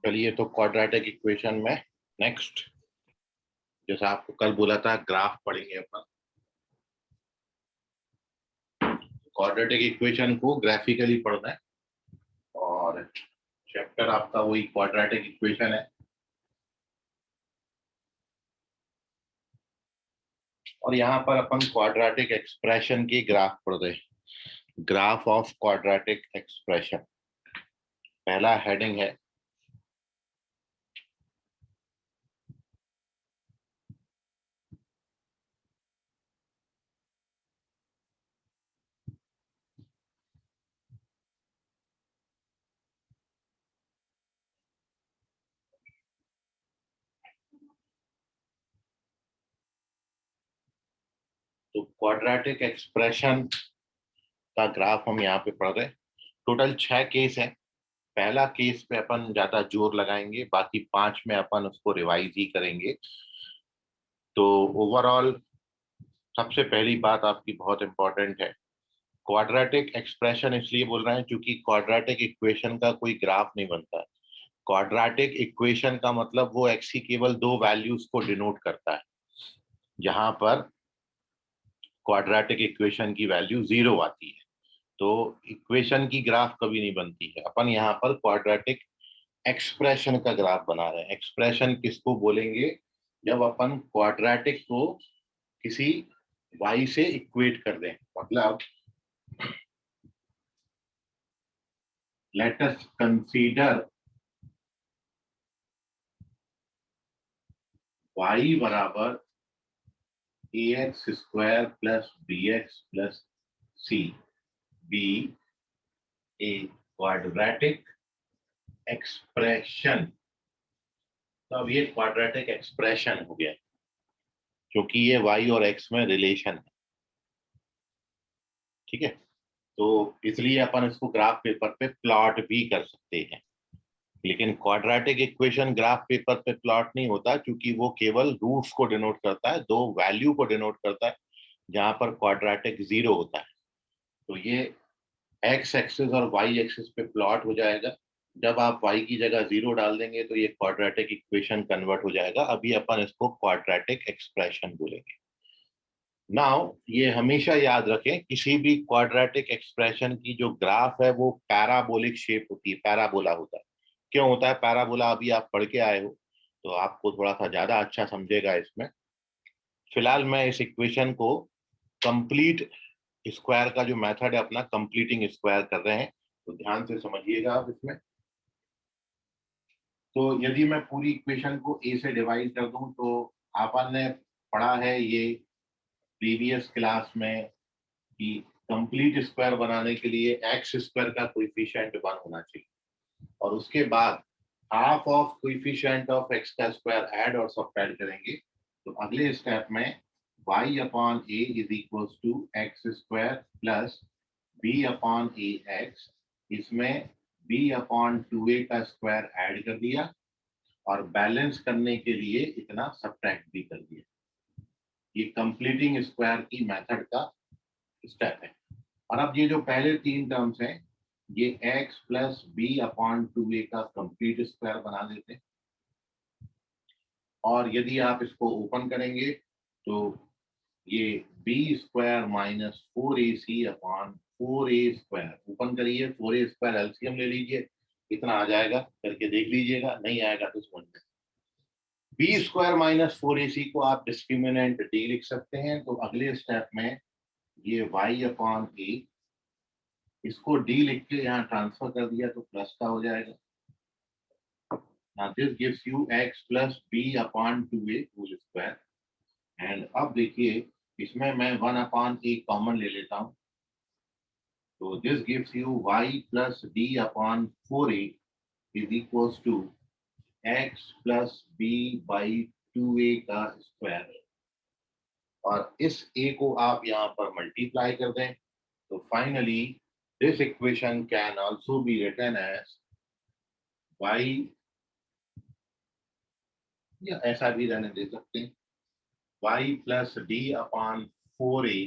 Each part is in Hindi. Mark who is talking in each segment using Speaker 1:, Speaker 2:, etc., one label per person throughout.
Speaker 1: चलिए, तो क्वाड्रेटिक इक्वेशन में नेक्स्ट, जैसा आपको कल बोला था, ग्राफ पढ़ेंगे अपन। क्वाड्रेटिक इक्वेशन को ग्राफिकली पढ़ना है और चैप्टर आपका वही क्वाड्रेटिक इक्वेशन है। और यहाँ पर अपन क्वाड्रेटिक एक्सप्रेशन की ग्राफ पढ़ रहे हैं। ग्राफ ऑफ क्वाड्रेटिक एक्सप्रेशन पहला हेडिंग है। तो क्वाड्रेटिक एक्सप्रेशन का ग्राफ हम यहाँ पे पढ़ रहे हैं। टोटल 6 केस है। पहला केस पे अपन ज्यादा जोर लगाएंगे, बाकी 5 में अपन उसको रिवाइज ही करेंगे। तो ओवरऑल सबसे पहली बात आपकी बहुत इंपॉर्टेंट है। क्वाड्रेटिक एक्सप्रेशन इसलिए बोल रहे हैं क्योंकि क्वाड्रेटिक इक्वेशन का कोई ग्राफ नहीं बनता है। क्वाड्रेटिक इक्वेशन का मतलब वो एक्स की केवल 2 वैल्यूज को डिनोट करता है, जहां पर क्वाड्रेटिक इक्वेशन की वैल्यू 0 आती है। तो इक्वेशन की ग्राफ कभी नहीं बनती है। अपन यहाँ पर क्वाड्रेटिक एक्सप्रेशन का ग्राफ बना रहे हैं। एक्सप्रेशन किसको बोलेंगे? जब अपन क्वाड्रेटिक को किसी y से इक्वेट कर दें। मतलब लेट अस कंसीडर y बराबर ax square plus bx plus c be a quadratic expression. तो अब ये क्वाड्रेटिक एक्सप्रेशन हो गया क्योंकि ये y और x में रिलेशन है। ठीक है, तो इसलिए अपन इसको ग्राफ पेपर पे प्लॉट भी कर सकते हैं। लेकिन क्वाड्रेटिक इक्वेशन ग्राफ पेपर पे प्लॉट नहीं होता क्योंकि वो केवल रूट्स को डिनोट करता है, 2 वैल्यू को डिनोट करता है, जहां पर क्वाड्रेटिक 0 होता है। तो ये एक्स एक्सिस और वाई एक्सिस पे प्लॉट हो जाएगा। जब आप y की जगह 0 डाल देंगे तो ये क्वाड्रेटिक इक्वेशन कन्वर्ट हो जाएगा। अभी अपन इसको क्वाड्रेटिक एक्सप्रेशन बोलेंगे। नाउ ये हमेशा याद रखें, किसी भी क्वाड्रेटिक एक्सप्रेशन की जो ग्राफ है वो पैराबोलिक शेप होती है, पैराबोला होता है। क्यों होता है पैराबोला? अभी आप पढ़ के आए हो तो आपको थोड़ा सा ज्यादा अच्छा समझेगा इसमें। फिलहाल मैं इस इक्वेशन को कंप्लीट स्क्वायर का जो मेथड है अपना, कंप्लीटिंग स्क्वायर कर रहे हैं, तो ध्यान से समझिएगा आप इसमें। तो यदि मैं पूरी इक्वेशन को ए से डिवाइड कर दूं तो आपन ने पढ़ा है ये प्रीवियस क्लास में कि कंप्लीट स्क्वायर बनाने के लिए एक्स स्क्वायर का कोएफिशिएंट 1 होना चाहिए और उसके बाद half of coefficient of x का स्क्वायर ऐड और सबट्रैक्ट करेंगे। तो अगले स्टेप में y upon a is equals to x square plus b upon a x, इसमें b अपॉन 2a का स्क्वायर ऐड कर दिया और बैलेंस करने के लिए इतना सबट्रैक्ट भी कर दिया। ये कंप्लीटिंग स्क्वायर की मेथड का स्टेप है। और अब ये जो पहले 3 टर्म्स हैं, ये x plus b upon 2a का कंप्लीट स्क्वायर बना देते हैं। और यदि आप इसको ओपन करेंगे तो ये b square minus 4ac upon 4a square, open करिए 4a स्क्वायर एलसीएम ले लीजिए, कितना आ जाएगा करके देख लीजिएगा, नहीं आएगा तो समझ लें। बी स्क्वायर माइनस 4ac को आप डिस्क्रिमिनेंट डी लिख सकते हैं। तो अगले स्टेप में ये y अपॉन ए, इसको डी लिख के यहाँ ट्रांसफर कर दिया तो प्लस का हो जाएगा। Now this gives you x plus b upon 2a whole square। And अब देखिए इसमें मैं 1 अपॉन ए कॉमन ले लेता हूँ, तो this gives you y plus d upon 4a is equals to x plus b by 2a का स्क्वायर। और इस a को आप यहाँ पर मल्टीप्लाई कर दें तो finally this equation can also be written as y, या ऐसा भी रहने दे सकते हैं, y plus d upon 4a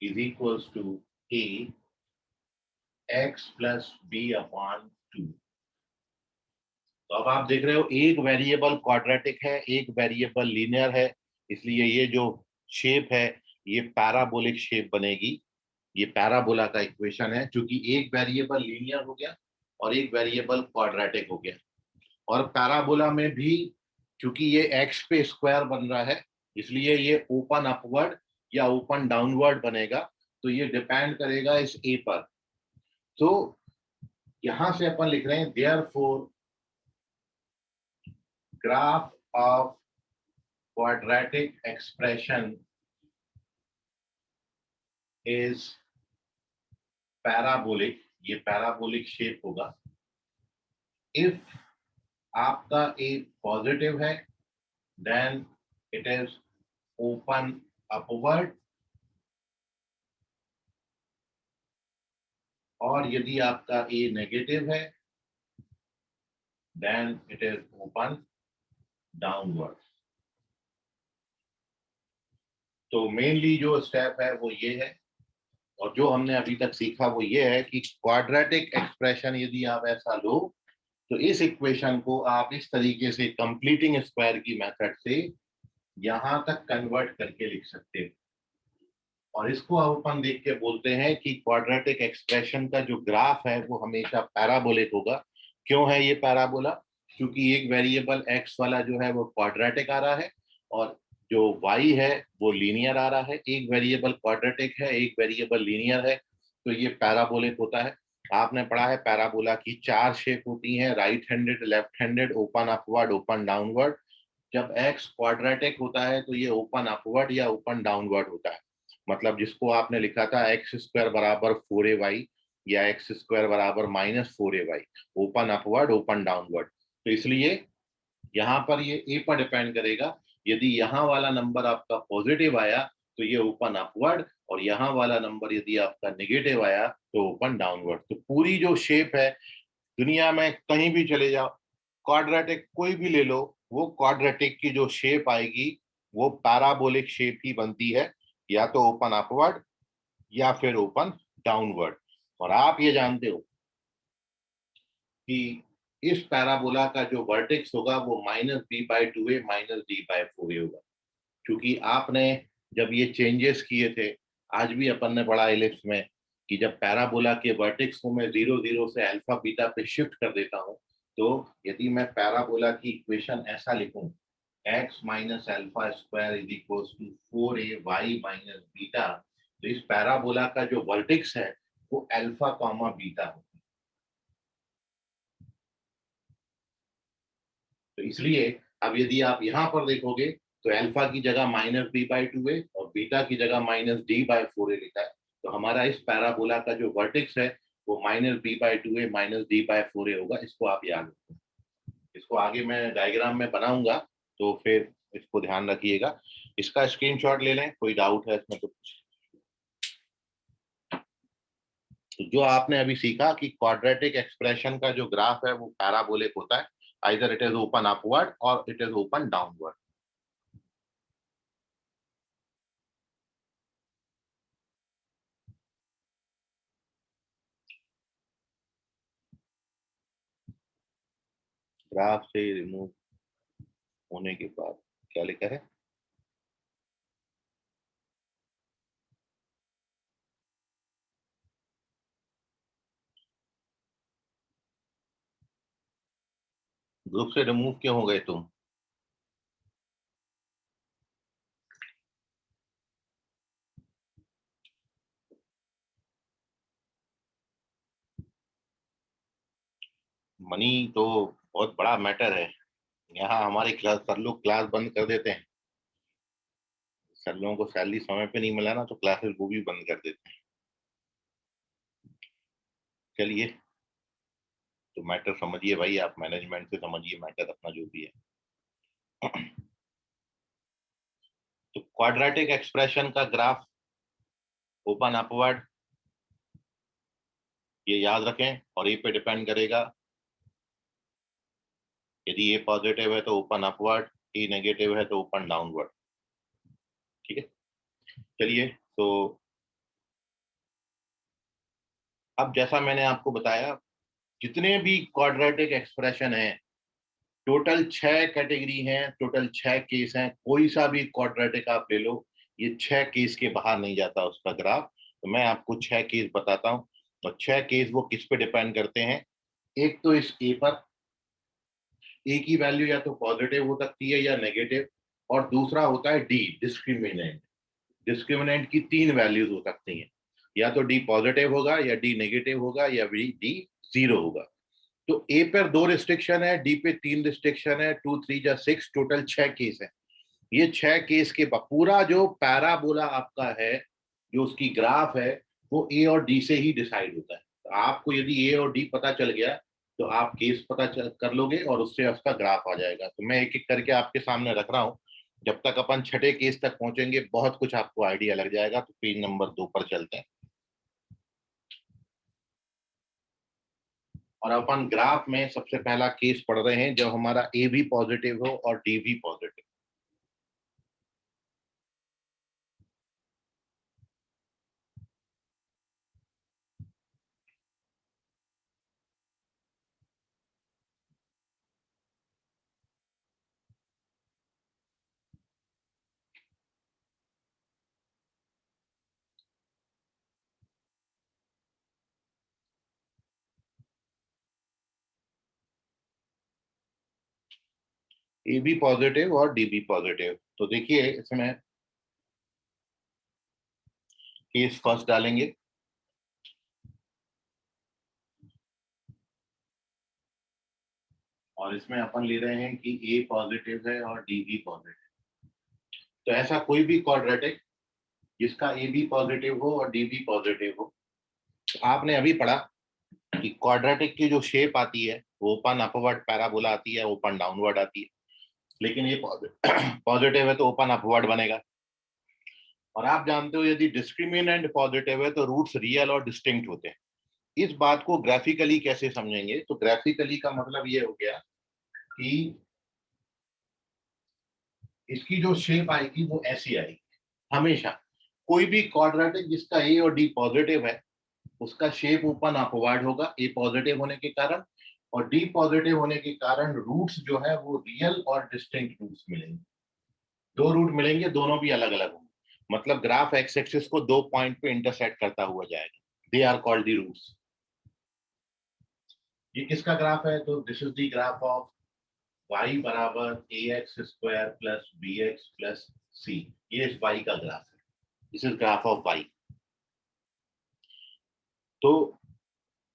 Speaker 1: is equals to a x plus b upon 2। तो अब आप देख रहे हो एक वेरिएबल क्वाड्रेटिक है, एक वेरिएबल लीनियर है, इसलिए ये जो शेप है ये पैराबोलिक शेप बनेगी। ये पैराबोला का इक्वेशन है, क्योंकि एक वेरिएबल लीनियर हो गया और एक वेरिएबल क्वाड्रेटिक हो गया। और पैराबोला में भी क्योंकि ये एक्स पे स्क्वायर बन रहा है, इसलिए ये ओपन अपवर्ड या ओपन डाउनवर्ड बनेगा। तो ये डिपेंड करेगा इस ए पर। तो यहां से अपन लिख रहे हैं therefore graph of quadratic expression is parabolic. ये पैराबोलिक शेप होगा इफ आपका ए पॉजिटिव है, then it is open upward, और यदि आपका ए नेगेटिव है, then it is open downward. तो मेनली जो स्टेप है वो ये है, और जो हमने अभी तक सीखा वो ये है कि क्वाड्रेटिक एक्सप्रेशन यदि आप ऐसा लो तो इस इक्वेशन को आप इस तरीके से कंप्लीटिंग स्क्वायर की मेथड से यहां तक कन्वर्ट करके लिख सकते हो। और इसको अपन देख के बोलते हैं कि क्वाड्रेटिक एक्सप्रेशन का जो ग्राफ है वो हमेशा पैराबोलिक होगा। क्यों है ये पैराबोला? क्योंकि एक वेरिएबल एक्स वाला जो है वो क्वाड्रेटिक आ रहा है, और जो वाई है वो लीनियर आ रहा है। एक वेरिएबल क्वाड्रेटिक है, एक वेरिएबल लीनियर है, तो ये पैराबोलिक होता है। आपने पढ़ा है पैराबोला की चार शेप होती हैं, right handed, left handed, open upward, open downward. जब एक्स क्वाड्रेटिक होता है तो ये ओपन अपवर्ड या ओपन डाउनवर्ड होता है। मतलब जिसको आपने लिखा था एक्स स्क्वायर बराबर 4ay या एक्स स्क्वायर बराबर -4ay, open upward open downward. तो इसलिए यहाँ पर ये ए पर डिपेंड करेगा। यदि यहाँ वाला नंबर आपका पॉजिटिव आया तो ये ओपन अपवर्ड, और यहाँ वाला नंबर यदि आपका नेगेटिव आया तो ओपन डाउनवर्ड। तो पूरी जो शेप है, दुनिया में कहीं भी चले जाओ, क्वाड्रेटिक कोई भी ले लो, वो क्वाड्रेटिक की जो शेप आएगी वो पैराबोलिक शेप ही बनती है, या तो ओपन अपवर्ड या फिर ओपन डाउनवर्ड। और आप ये जानते हो कि इस पैराबोला का जो वर्टेक्स होगा वो -b/2a -d/4a होगा। क्योंकि आपने जब ये चेंजेस किए थे, आज भी अपन ने पढ़ा इलिप्स में, कि जब पैराबोला के वर्टेक्स को मैं 0 0 से अल्फा बीटा पे शिफ्ट कर देता हूँ, तो यदि मैं पैराबोला की इक्वेशन ऐसा लिखूं, x minus alpha square is equals to 4ay minus beta, तो इस पैराबोला का जो वर्टेक्स है वो अल्फा कॉमा बीटा हो। तो इसलिए अब यदि आप यहाँ पर देखोगे तो अल्फा की जगह -b/2a और बीटा की जगह -d/4a लिखा है। तो हमारा इस पैराबोला का जो वर्टेक्स है वो -b/2a -d/4a होगा। इसको आप याद रखो। इसको आगे मैं डायग्राम में बनाऊंगा, तो फिर इसको ध्यान रखिएगा। इसका स्क्रीनशॉट ले लें, कोई डाउट है इसमें तो जो आपने अभी सीखा कि क्वाड्रेटिक एक्सप्रेशन का जो ग्राफ है वो पैराबोलिक होता है, either it is open upward or it is open downward. Graph से रिमूव होने के बाद क्या लिखा है? ग्रुप से रिमूव क्यों हो गए तुम? मनी तो बहुत बड़ा मैटर है। यहाँ हमारी क्लास सर लोग क्लास बंद कर देते हैं। सर लोगों को सैलरी समय पे नहीं मिला ना, तो क्लासेस वो भी बंद कर देते हैं। चलिए, तो मैटर समझिए भाई, आप मैनेजमेंट से समझिए मैटर अपना जो भी है। तो क्वाड्रेटिक एक्सप्रेशन का ग्राफ ओपन अपवर्ड, ये याद रखें, और ए पे डिपेंड करेगा। यदि ए पॉजिटिव है तो ओपन अपवर्ड, ए नेगेटिव है तो ओपन डाउनवर्ड। ठीक है, चलिए। तो अब जैसा मैंने आपको बताया, जितने भी क्वाड्रेटिक एक्सप्रेशन हैं टोटल 6 कैटेगरी हैं, टोटल 6 केस हैं, कोई सा भी क्वाड्रेटिक आप ले लो, ये 6 केस के बाहर नहीं जाता उसका ग्राफ। तो मैं आपको 6 केस बताता हूँ, और 6 केस वो किस पे डिपेंड करते हैं। एक तो इस ए पर, ए की वैल्यू या तो पॉजिटिव हो सकती है या नेगेटिव, और दूसरा होता है डी, डिस्क्रिमिनेंट। डिस्क्रिमिनेंट की 3 वैल्यूज हो सकती हैं, या तो डी पॉजिटिव होगा, या डी नेगेटिव होगा, या डी 0 होगा। तो ए पर 2 रिस्ट्रिक्शन है, डी पे 3 रिस्ट्रिक्शन है, 2 3 जा 6, टोटल 6 केस है। ये 6 केस के पूरा जो पैराबोला आपका है, जो उसकी ग्राफ है, वो ए और डी से ही डिसाइड होता है। तो आपको यदि ए और डी पता चल गया तो आप केस कर लोगे और उससे उसका ग्राफ आ जाएगा। तो मैं एक एक करके आपके सामने रख रहा हूँ, जब तक अपन छठे केस तक पहुंचेंगे बहुत कुछ आपको आइडिया लग जाएगा। तो पेज नंबर 2 पर चलते हैं, और अपन ग्राफ में सबसे पहला केस पढ़ रहे हैं जब हमारा ए भी पॉजिटिव हो और डी भी पॉजिटिव। ए बी पॉजिटिव और डी बी पॉजिटिव। तो देखिए इसमें केस फर्स्ट डालेंगे, और इसमें अपन ले रहे हैं कि ए पॉजिटिव है और डी बी पॉजिटिव। तो ऐसा कोई भी क्वाड्रेटिक जिसका ए बी पॉजिटिव हो और डी बी पॉजिटिव हो, तो आपने अभी पढ़ा कि क्वाड्रेटिक की जो शेप आती है वो ओपन अपवर्ड पैराबोला आती है, ओपन डाउनवर्ड आती है। लेकिन ये पॉजिटिव है तो ओपन अपवर्ड बनेगा। और आप जानते हो यदि डिस्क्रिमिनेंट पॉजिटिव है तो रूट्स रियल और डिस्टिंक्ट होते हैं। इस बात को ग्राफिकली कैसे समझेंगे, तो ग्राफिकली का मतलब ये हो गया कि इसकी जो शेप आएगी वो ऐसी आएगी हमेशा। कोई भी क्वाड्रेटिक जिसका ए और डी पॉजिटिव है उसका शेप ओपन अपवर्ड होगा, ए पॉजिटिव होने के कारण, और डी पॉजिटिव होने के कारण रूट्स जो है वो रियल और डिस्टिंक्ट रूट्स मिलेंगे। 2 रूट मिलेंगे, दोनों भी अलग अलग होंगे। मतलब ग्राफ एक्स एक्सिस को 2 पॉइंट पे इंटरसेक्ट करता हुआ जाएगा, they are called the roots. ये किसका ग्राफ है, तो this is the graph of y बराबर ax² plus bx plus c। ये इस y का ग्राफ है, this is graph of y। तो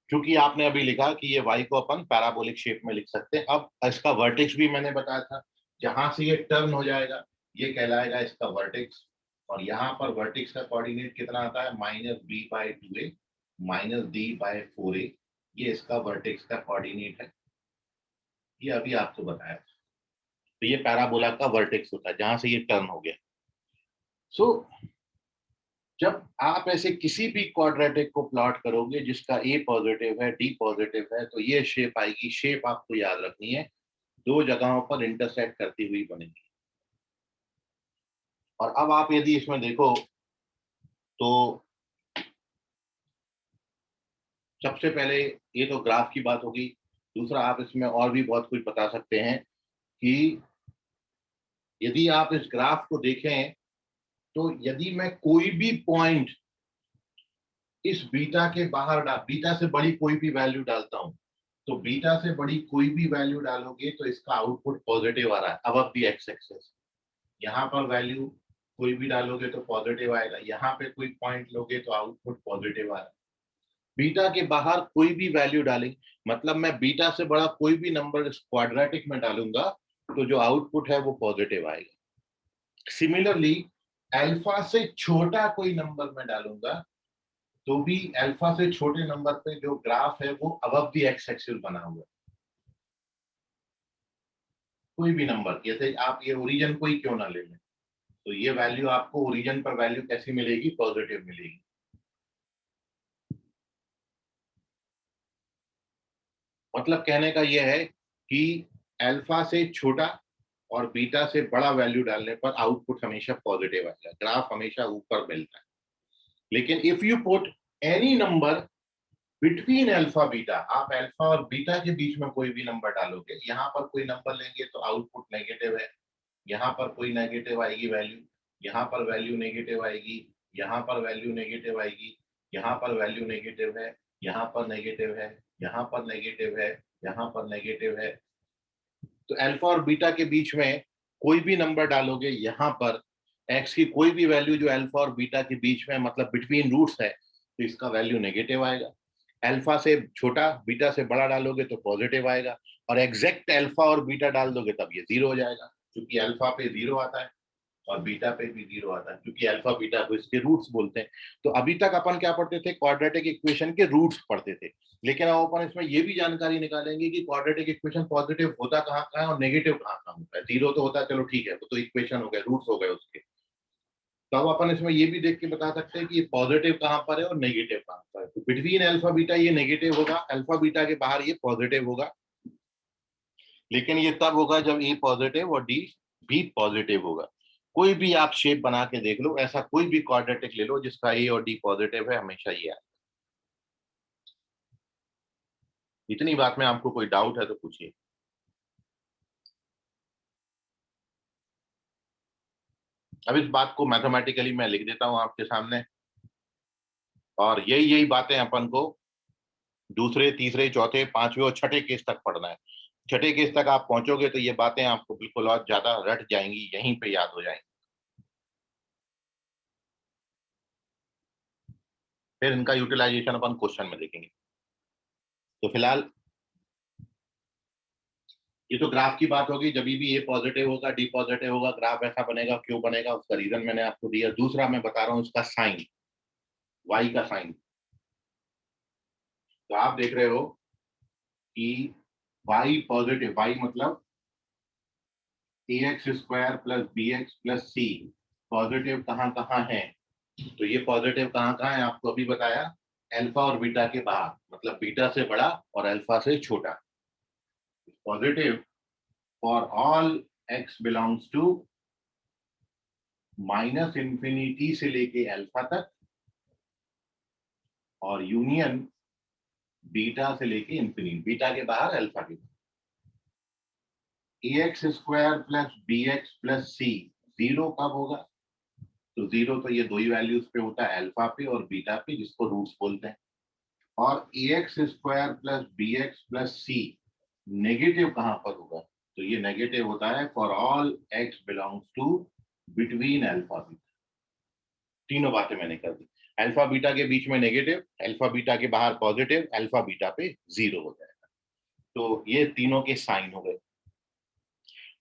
Speaker 1: क्योंकि आपने अभी लिखा कि ये y को अपन पैराबोलिक शेप में लिख सकते हैं। अब इसका वर्टेक्स भी मैंने बताया था, जहां से ये टर्न हो जाएगा ये कहलाएगा इसका वर्टेक्स। और यहाँ पर वर्टेक्स का कोऑर्डिनेट कितना आता है, -b/2a -d/4a। ये इसका वर्टेक्स का कोऑर्डिनेट है, ये अभी आपको बताया। तो ये पैराबोला का वर्टेक्स होता है जहां से ये टर्न हो गया। सो जब आप ऐसे किसी भी क्वाड्रेटिक को प्लॉट करोगे जिसका ए पॉजिटिव है डी पॉजिटिव है, तो ये शेप आएगी। शेप आपको याद रखनी है, 2 जगहों पर इंटरसेक्ट करती हुई बनेगी। और अब आप यदि इसमें देखो तो सबसे पहले ये तो ग्राफ की बात होगी। दूसरा आप इसमें और भी बहुत कुछ बता सकते हैं कि यदि आप इस ग्राफ को देखें तो यदि मैं कोई भी पॉइंट इस बीटा के बाहर बीटा से बड़ी कोई भी वैल्यू डालता हूं, तो बीटा से बड़ी कोई भी वैल्यू डालोगे तो इसका आउटपुट पॉजिटिव आ रहा है अबव द एक्स एक्सिस। यहाँ पर वैल्यू कोई भी डालोगे तो पॉजिटिव आएगा, यहाँ पे कोई पॉइंट लोगे तो आउटपुट पॉजिटिव आ रहा है। बीटा के बाहर कोई भी वैल्यू डालेंगे, मतलब मैं बीटा से बड़ा कोई भी नंबर इस क्वाड्रेटिक में डालूंगा तो जो आउटपुट है वो पॉजिटिव आएगा। सिमिलरली अल्फा से छोटा कोई नंबर मैं डालूंगा तो भी अल्फा से छोटे नंबर पे जो ग्राफ है वो अबव द एक्स एक्सिस बना हुआ है। कोई भी नंबर, जैसे आप ये ओरिजिन को ही क्यों ना ले लें, तो ये वैल्यू आपको ओरिजिन पर वैल्यू कैसी मिलेगी, पॉजिटिव मिलेगी। मतलब कहने का यह है कि अल्फा से छोटा और बीटा से बड़ा वैल्यू डालने पर आउटपुट हमेशा पॉजिटिव आएगा, ग्राफ हमेशा ऊपर मिलता है। लेकिन if you put any number between alpha beta, आप अल्फा और बीटा के बीच में कोई भी नंबर डालोगे, यहाँ पर कोई नंबर लेंगे तो आउटपुट नेगेटिव है, यहाँ पर कोई नेगेटिव आएगी वैल्यू, यहाँ पर वैल्यू नेगेटिव आएगी, यहाँ पर वैल्यू नेगेटिव आएगी, यहाँ पर वैल्यू नेगेटिव है, यहाँ पर नेगेटिव है, यहाँ पर नेगेटिव है, यहाँ पर नेगेटिव है। तो अल्फा और बीटा के बीच में कोई भी नंबर डालोगे, यहाँ पर एक्स की कोई भी वैल्यू जो अल्फा और बीटा के बीच में मतलब बिटवीन रूट्स है, तो इसका वैल्यू नेगेटिव आएगा। अल्फा से छोटा बीटा से बड़ा डालोगे तो पॉजिटिव आएगा, और एग्जैक्ट अल्फा और बीटा डाल दोगे तब ये जीरो हो जाएगा, क्योंकि अल्फा पे जीरो आता है और बीटा पे भी जीरो आता है, क्योंकि अल्फा बीटा को इसके रूट्स बोलते हैं। तो अभी तक अपन क्या पढ़ते थे, क्वाड्रेटिक इक्वेशन के रूट्स पढ़ते थे, लेकिन अब अपन इसमें ये भी जानकारी निकालेंगे कि क्वाड्रेटिक इक्वेशन पॉजिटिव होता कहाँ कहाँ है और नेगेटिव कहाँ कहाँ होता है। जीरो तो होता है, चलो ठीक है, वो तो इक्वेशन हो गए, रूट्स हो गए उसके। तो अब अपन इसमें ये भी देख के बता सकते हैं कि ये पॉजिटिव कहाँ पर है और नेगेटिव कहाँ पर है। तो बिटवीन अल्फा बीटा ये नेगेटिव होगा, अल्फा बीटा के बाहर ये पॉजिटिव होगा, लेकिन ये तब होगा जब ए पॉजिटिव और डी भी पॉजिटिव होगा। कोई भी आप शेप बना के देख लो, ऐसा कोई भी क्वाड्रेटिक ले लो जिसका ए और डी पॉजिटिव है, हमेशा ये आए। इतनी बात में आपको कोई डाउट है तो पूछिए। अब इस बात को मैथमेटिकली मैं लिख देता हूं आपके सामने, और यही यही बातें अपन को दूसरे तीसरे चौथे पांचवें और छठे केस तक पढ़ना है। छठे केस तक आप पहुंचोगे तो ये बातें आपको बिल्कुल और ज्यादा रट जाएंगी, यहीं पे याद हो जाएंगी। फिर इनका यूटिलाइजेशन अपन क्वेश्चन में देखेंगे। तो फिलहाल ये तो ग्राफ की बात होगी, जब भी ए पॉजिटिव होगा डी पॉजिटिव होगा, ग्राफ ऐसा बनेगा, क्यों बनेगा उसका रीजन मैंने आपको दिया। दूसरा मैं बता रहा हूँ इसका साइन, वाई का साइन। तो आप देख रहे हो कि वाई पॉजिटिव, वाई मतलब a x square plus b x plus c positive कहाँ कहाँ है। तो ये पॉजिटिव कहाँ कहाँ है आपको अभी बताया, अल्फा और बीटा के बाहर, मतलब बीटा से बड़ा और अल्फा से छोटा। Positive for all x belongs to minus infinity से लेके अल्फा तक, और यूनियन बीटा से लेके इंफिनिटी, बीटा के बाहर अल्फा के बाहर। A x square plus b x plus c zero कब होगा, तो जीरो तो ये दो ही वैल्यूज पे होता है, अल्फा पे और बीटा पे, जिसको रूट्स बोलते हैं। और a x square plus b x plus c negative कहां पर होगा, तो ये नेगेटिव होता है for all x belongs to between alpha beta. तीनों बातें मैंने कर दी। अल्फा बीटा के बीच में नेगेटिव, अल्फा बीटा के बाहर पॉजिटिव, अल्फा बीटा पे जीरो हो जाएगा। तो ये तीनों के साइन हो गए।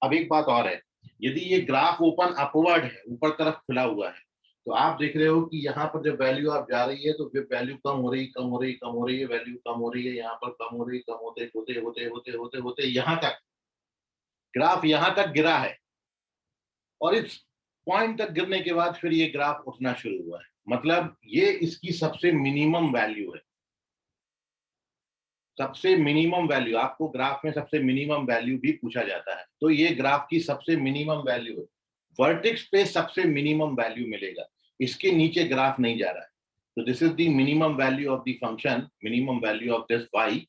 Speaker 1: अब एक बात और है, यदि ये ग्राफ ओपन अपवर्ड है, ऊपर तरफ खुला हुआ है, तो आप देख रहे हो कि यहाँ पर जब वैल्यू आप जा रही है तो वैल्यू कम हो रही, कम हो रही, कम हो रही है, वैल्यू कम हो रही है, यहाँ पर कम हो रही, कम होते होते होते होते होते होते यहाँ तक ग्राफ यहाँ तक गिरा है, और इस पॉइंट तक गिरने के बाद फिर ये ग्राफ उठना शुरू हुआ है। मतलब ये इसकी सबसे मिनिमम वैल्यू है। सबसे मिनिमम वैल्यू, आपको ग्राफ में सबसे मिनिमम वैल्यू भी पूछा जाता है, तो ये ग्राफ की सबसे मिनिमम वैल्यू है। वर्टेक्स पे सबसे मिनिमम वैल्यू मिलेगा, इसके नीचे ग्राफ नहीं जा रहा है। तो this is the minimum value of the function, minimum value of this y.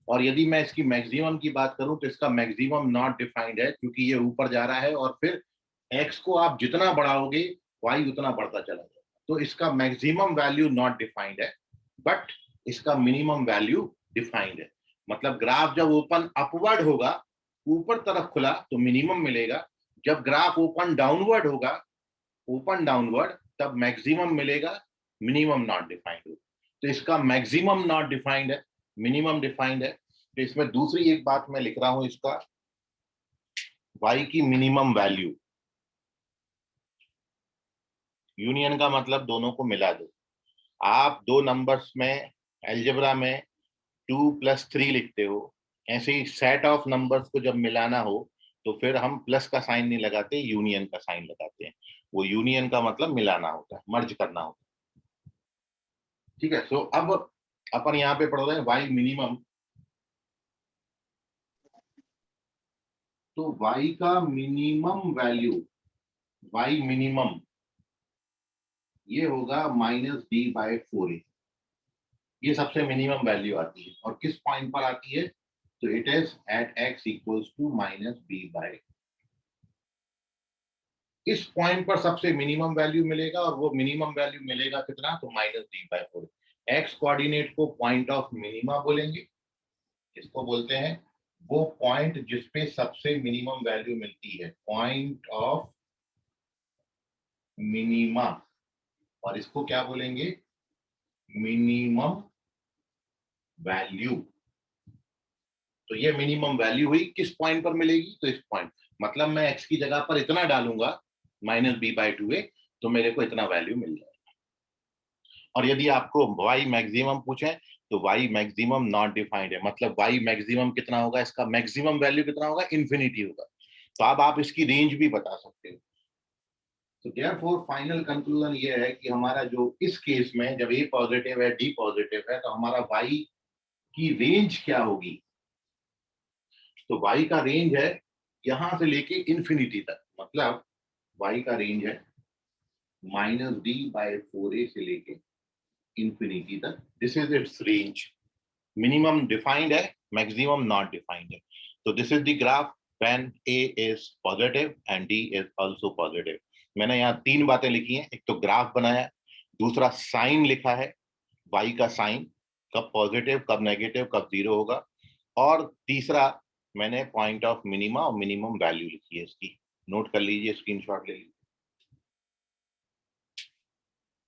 Speaker 1: और यदि मैं इसकी मैक्सिमम की बात करूं तो इसका मैक्सिमम नॉट डिफाइंड है, क्योंकि ये ऊपर जा रहा है और फिर एक्स को आप जितना बढ़ाओगे वाई उतना बढ़ता चला जाएगा। तो इसका मैक्सिमम वैल्यू नॉट डिफाइंड है, बट इसका मिनिमम वैल्यू डिफाइंड है। मतलब ग्राफ जब ओपन अपवर्ड होगा, ऊपर तरफ खुला, तो मिनिमम मिलेगा। जब ग्राफ ओपन डाउनवर्ड होगा, ओपन डाउनवर्ड, तब मैक्सिमम मिलेगा, मिनिमम नॉट डिफाइंड होगा। तो इसका मैक्सिमम नॉट डिफाइंड है, मिनिमम डिफाइंड है। तो इसमें दूसरी एक बात मैं लिख रहा हूं, इसका y की मिनिमम वैल्यू, यूनियन का मतलब दोनों को मिला दो। आप दो नंबर्स में एल्जेब्रा में 2+3 लिखते हो, ऐसे ही सेट ऑफ नंबर्स को जब मिलाना हो तो फिर हम प्लस का साइन नहीं लगाते, यूनियन का साइन लगाते हैं। वो यूनियन का मतलब मिलाना होता है, मर्ज करना होता है। ठीक है। सो अब अपन यहाँ पे पढ़ रहे हैं वाई मिनिमम। तो y का मिनिमम वैल्यू, y मिनिमम ये होगा -b/4a। ये सबसे मिनिमम वैल्यू आती है। और किस पॉइंट पर आती है? तो it is at x equals to minus b by. इस पॉइंट पर सबसे मिनिमम वैल्यू मिलेगा, और वो मिनिमम वैल्यू मिलेगा कितना? तो minus b by 4। X coordinate को पॉइंट ऑफ मिनिमा बोलेंगे। इसको बोलते हैं वो पॉइंट जिसपे सबसे मिनिमम वैल्यू मिलती है, पॉइंट ऑफ मिनिमा। और इसको क्या बोलेंगे? Minimum value. तो ये मिनिमम वैल्यू हुई, किस पॉइंट पर मिलेगी? तो इस पॉइंट, मतलब मैं x की जगह पर इतना डालूंगा माइनस बी बाई 2a, तो मेरे को इतना वैल्यू मिल जाएगा। और यदि आपको y मैक्सिमम पूछे तो y मैक्सिमम नॉट डिफाइंड है, मतलब y मैक्सिमम कितना होगा, इसका मैक्सिमम वैल्यू कितना होगा? इन्फिनिटी होगा। तो अब आप इसकी रेंज भी बता सकते हो। तो देयरफॉर फाइनल कंक्लूजन ये है कि हमारा जो इस केस में जब a पॉजिटिव है, d पॉजिटिव है, तो हमारा y की रेंज क्या होगी? तो y का रेंज है यहां से लेके इंफिनिटी तक, मतलब y का रेंज है माइनस डी बाय 4a से लेके इंफिनिटी तक। This is it's range. Minimum defined है, मैक्सिमम नॉट डिफाइंड है। तो this is the graph when a is positive and d is also positive. मैंने यहाँ तीन बातें लिखी हैं, एक तो ग्राफ बनाया, दूसरा साइन लिखा है, y का साइन, कब पॉजिटिव कब नेगेटिव कब जीरो होगा, और तीसरा मैंने पॉइंट ऑफ मिनिमा और मिनिमम वैल्यू लिखी है इसकी। नोट कर लीजिए, स्क्रीनशॉट ले लीजिए।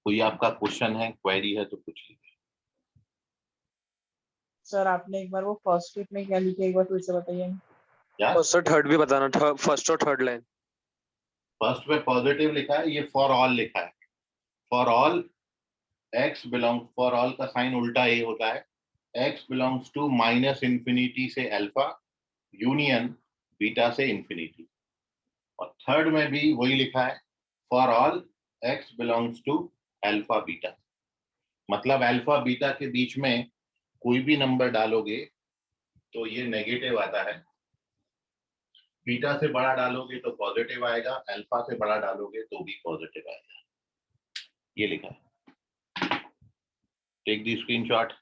Speaker 1: कोई आपका क्वेश्चन है, क्वेरी है तो पूछ लीजिए।
Speaker 2: सर आपने एक बार वो फर्स्ट स्टेप में क्या लिखा, एक बार फिर से बताइए।
Speaker 1: क्या
Speaker 3: फर्स्ट और थर्ड भी बताना, फर्स्ट और थर्ड लाइन।
Speaker 1: फर्स्ट में पॉजिटिव लिखा है, ये फॉर ऑल लिखा है। For all x belong, for all का साइन उल्टा ए होता है, x belongs to minus infinity से अल्फा यूनियन बीटा से इंफिनिटी। और थर्ड में भी वही लिखा है, for all x belongs to alpha beta, मतलब अल्फा बीटा के बीच में कोई भी नंबर डालोगे तो ये नेगेटिव आता है, बीटा से बड़ा डालोगे तो पॉजिटिव आएगा, अल्फा से बड़ा डालोगे तो भी पॉजिटिव आएगा। ये लिखा है, टेक दी स्क्रीनशॉट।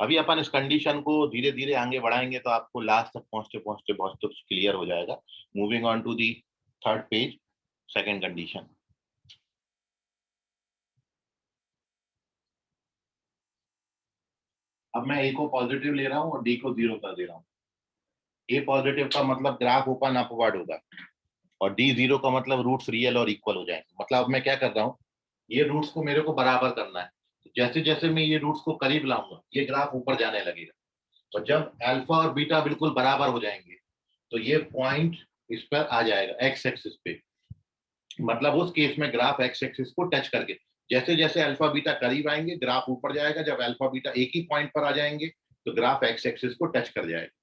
Speaker 1: अभी अपन इस कंडीशन को धीरे धीरे आगे बढ़ाएंगे तो आपको लास्ट तक पहुंचते पहुंचते बहुत कुछ क्लियर हो जाएगा। Moving on to the third page, second condition. अब मैं ए को पॉजिटिव ले रहा हूं और डी को जीरो कर दे रहा हूं। ए पॉजिटिव का मतलब ग्राफ ओपन अपवर्ड होगा, और डी जीरो का मतलब रूट्स रियल और इक्वल हो जाएंगे। मतलब अब मैं क्या कर रहा हूँ, ये रूट्स को मेरे को बराबर करना है। जैसे जैसे मैं ये रूट्स को करीब लाऊंगा ये ग्राफ ऊपर जाने लगेगा, और जब अल्फा और बीटा बिल्कुल बराबर हो जाएंगे तो ये पॉइंट इस पर आ जाएगा एक्स एक्सिस पे। मतलब उस केस में ग्राफ एक्स एक्सिस को टच करके जैसे जैसे अल्फा बीटा करीब आएंगे ग्राफ ऊपर जाएगा, जब अल्फा बीटा एक ही पॉइंट पर आ जाएंगे तो ग्राफ एक्स एक्सिस को टच कर जाएगा।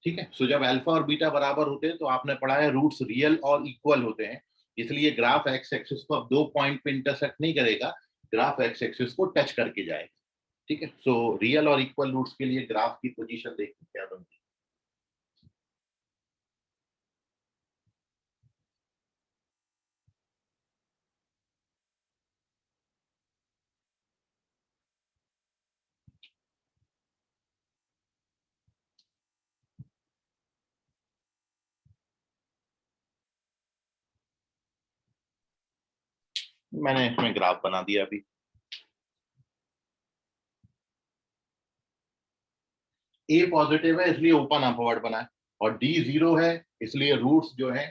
Speaker 1: ठीक है, सो जब अल्फा और बीटा बराबर होते हैं तो आपने पढ़ा है रूट्स रियल और इक्वल होते हैं, इसलिए ग्राफ एक्स एक्सिस को अब दो पॉइंट पे इंटरसेक्ट नहीं करेगा, ग्राफ एक्स एक्सिस को टच करके जाएगा। ठीक है, सो रियल और इक्वल रूट्स के लिए ग्राफ की पोजीशन देखते क्या बनती है। मैंने इसमें ग्राफ बना दिया अभी। ए पॉजिटिव है इसलिए ओपन अपवर्ड बना है, और डी जीरो है इसलिए रूट्स जो है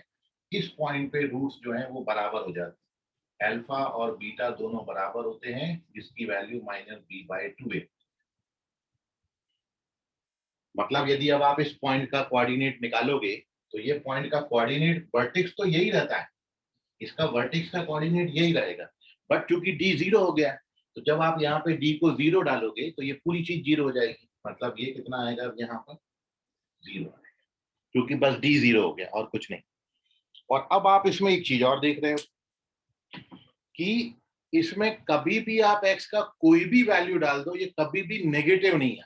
Speaker 1: इस पॉइंट पे रूट्स जो है वो बराबर हो जाते हैं। अल्फा और बीटा दोनों बराबर होते हैं, जिसकी वैल्यू माइनस बी बाय 2 है। मतलब यदि अब आप इस पॉइंट का कोऑर्डिनेट निकालोगे तो ये पॉइंट का कोऑर्डिनेट वर्टेक्स तो यही रहता है, इसका वर्टेक्स का कोऑर्डिनेट यही रहेगा, बट क्योंकि डी जीरो हो गया तो जब आप यहाँ पे डी को जीरो डालोगे तो ये पूरी चीज जीरो हो जाएगी। मतलब ये कितना आएगा यहाँ पर? जीरो आएगा, क्योंकि बस डी जीरो हो गया और कुछ नहीं। और अब आप इसमें एक चीज और देख रहे हो कि इसमें कभी भी आप एक्स का कोई भी वैल्यू डाल दो ये कभी भी नेगेटिव नहीं है,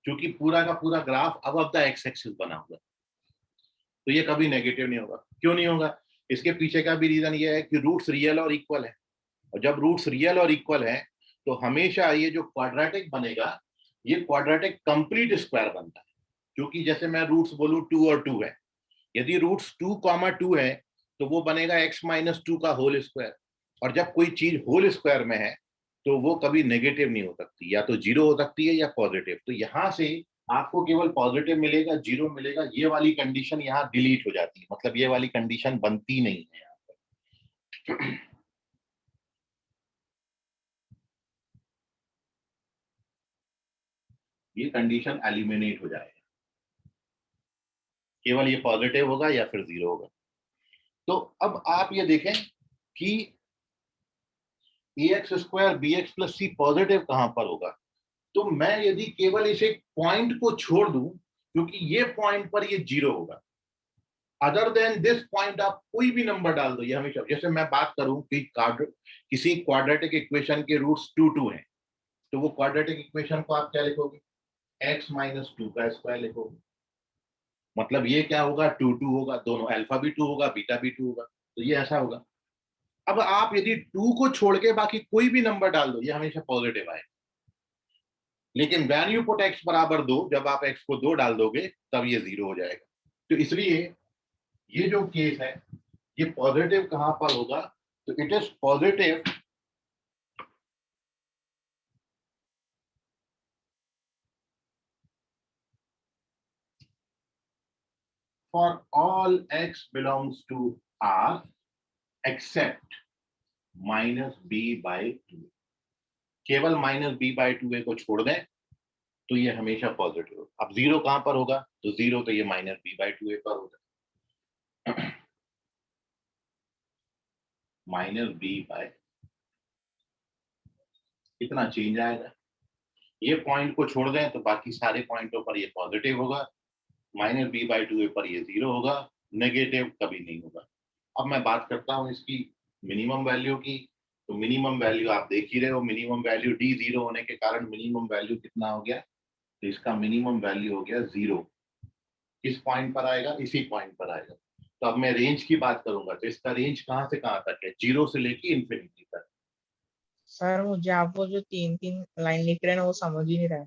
Speaker 1: क्योंकि पूरा का पूरा ग्राफ अब द एक्स एक्सिस बना हुआ, तो ये कभी नेगेटिव नहीं होगा। क्यों नहीं होगा? इसके पीछे का भी रीजन ये है कि रूट्स रियल और इक्वल है, और जब रूट्स रियल और इक्वल है तो हमेशा ये जो क्वाड्रेटिक बनेगा ये क्वाड्रेटिक कंप्लीट स्क्वायर बनता है, क्योंकि जैसे मैं रूट्स बोलूं 2 और 2 है, यदि रूट्स 2, 2 है तो वो बनेगा x-2 का होल स्क्वायर। और जब कोई चीज होल स्क्वायर में है तो वो कभी नेगेटिव नहीं हो सकती, या तो जीरो हो सकती है या पॉजिटिव। तो यहां से आपको केवल पॉजिटिव मिलेगा, जीरो मिलेगा, ये वाली कंडीशन यहाँ डिलीट हो जाती है, मतलब ये वाली कंडीशन बनती नहीं है यहाँ पर। ये कंडीशन एलिमिनेट हो जाएगा, केवल ये पॉजिटिव होगा या फिर जीरो होगा। तो अब आप ये देखें कि ax² bx + c पॉजिटिव कहां पर होगा। तो मैं यदि केवल इस एक पॉइंट को छोड़ दूं, क्योंकि ये पॉइंट पर ये जीरो होगा, अदर देन दिस पॉइंट आप कोई भी नंबर डाल दो ये हमेशा, जैसे मैं बात करूं कि किसी क्वाड्रेटिक इक्वेशन के रूट्स 2 हैं, तो वो क्वाड्रेटिक इक्वेशन को आप क्या लिखोगे, x - 2 का स्क्वायर लिखोगे। मतलब ये क्या होगा, 2 होगा, दोनों अल्फा भी 2 होगा, बीटा भी 2 होगा, तो ये ऐसा होगा। अब आप यदि 2 को छोड़ के बाकी कोई भी नंबर डाल दो ये हमेशा पॉजिटिव आएगा। लेकिन वैन यू पुट x बराबर 2, जब आप x को 2 डाल दोगे तब ये 0 हो जाएगा। तो इसलिए ये जो केस है ये पॉजिटिव कहां पर होगा, तो it is positive for all x belongs to R except -b/2। केवल -b/2 को छोड़ दें तो ये हमेशा पॉजिटिव होगा। अब जीरो कहां पर होगा, तो जीरो तो ये -b/2 पर होगा, -b/, इतना चेंज आएगा। ये पॉइंट को छोड़ दें तो बाकी सारे पॉइंटों पर ये पॉजिटिव होगा, -b/2 पर ये जीरो होगा, नेगेटिव कभी नहीं होगा। अब मैं बात करता हूं इसकी मिनिमम वैल्यू की। तो मिनिमम वैल्यू आप देख ही रहे हो, मिनिमम वैल्यू d 0 होने के कारण मिनिमम वैल्यू कितना हो गया, तो इसका मिनिमम वैल्यू हो गया 0। किस पॉइंट पर आएगा, इसी पॉइंट पर आएगा। तो अब मैं रेंज की बात करूंगा, तो इसका रेंज कहां से कहां तक है, 0 से लेके इंफिनिटी तक।
Speaker 2: सर मुझे आप वो जो 3 लाइन लिख रहे हैं ना वो समझ ही नहीं रहा है।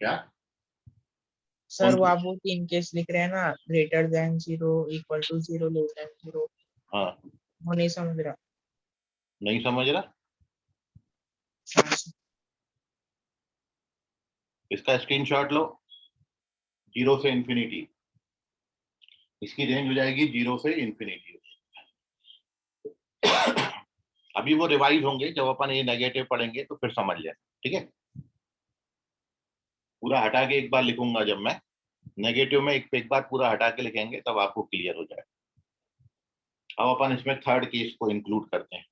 Speaker 1: क्या
Speaker 2: सर
Speaker 1: कौन
Speaker 2: वो
Speaker 1: सी?
Speaker 2: आप वो 3 केस लिख रहे हैं ना, greater than 0, equal to 0, less than 0,
Speaker 1: हाँ,
Speaker 2: वो नहीं समझ रहा।
Speaker 1: नहीं समझ रहा,
Speaker 2: हाँ,
Speaker 1: इसका स्क्रीनशॉट लो। 0 से इंफिनिटी, इसकी रेंज हो जाएगी 0 से इंफिनिटी। अभी वो रिवाइज होंगे, जब अपन ये नेगेटिव पढ़ेंगे तो फिर समझ लें, ठीक है। पूरा हटा के एक बार लिखूंगा, जब मैं नेगेटिव में एक बार पूरा हटा के लिखेंगे तब आपको क्लियर हो जाएगा। अब अपन इसमें थर्ड केस को इंक्लूड करते हैं।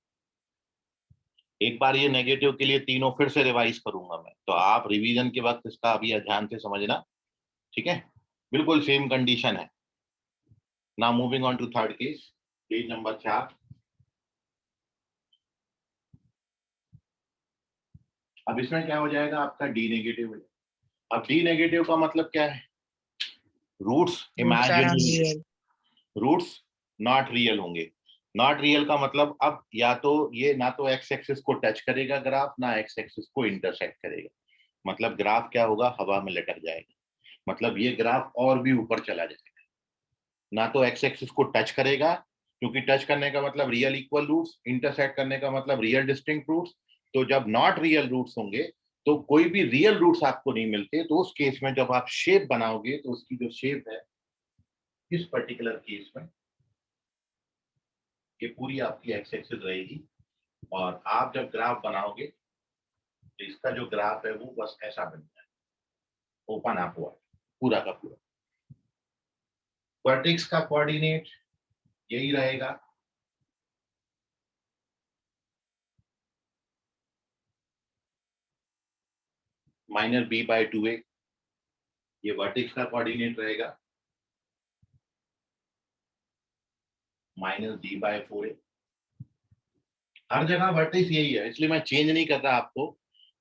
Speaker 1: एक बार ये नेगेटिव के लिए तीनों फिर से रिवाइज करूंगा मैं, तो आप रिवीजन के वक्त इसका अभी ध्यान से समझना, ठीक है। बिल्कुल सेम कंडीशन है। Now moving on to third case, page number 4। अब इसमें क्या हो जाएगा, आपका डी नेगेटिव हो जाएगा। अब डी नेगेटिव का मतलब क्या है, roots
Speaker 2: roots are
Speaker 1: imaginary,
Speaker 2: unreal.
Speaker 1: Roots not real होंगे। नॉट रियल का मतलब अब या तो ये ना तो एक्स एक्सिस को टच करेगा ग्राफ, ना एक्स एक्सिस को इंटरसेक्ट करेगा। मतलब ग्राफ क्या होगा, हवा में लटक जाएगा। मतलब ये ग्राफ और भी ऊपर चला जाएगा। ना तो एक्स एक्सिस को टच करेगा, क्योंकि टच करने का मतलब रियल इक्वल रूट्स, इंटरसेक्ट करने का मतलब रियल डिस्टिंक्ट रूट्स। तो जब नॉट रियल रूट्स होंगे तो कोई भी रियल रूट्स आपको नहीं मिलते। तो उस केस में जब आप शेप बनाओगे तो उसकी जो शेप है इस पर्टिकुलर केस में ये पूरी आपकी एक्स एक्सिस रहेगी, और आप जब ग्राफ बनाओगे तो इसका जो ग्राफ है वो बस ऐसा बन जाए, ओपन अप हुआ पूरा का पूरा। वर्टेक्स का कोऑर्डिनेट यही रहेगा, -b/2a, ये वर्टेक्स का कोऑर्डिनेट रहेगा, -d/4a। हर जगह वर्टेक्स यही है, इसलिए मैं चेंज नहीं कर रहा आपको,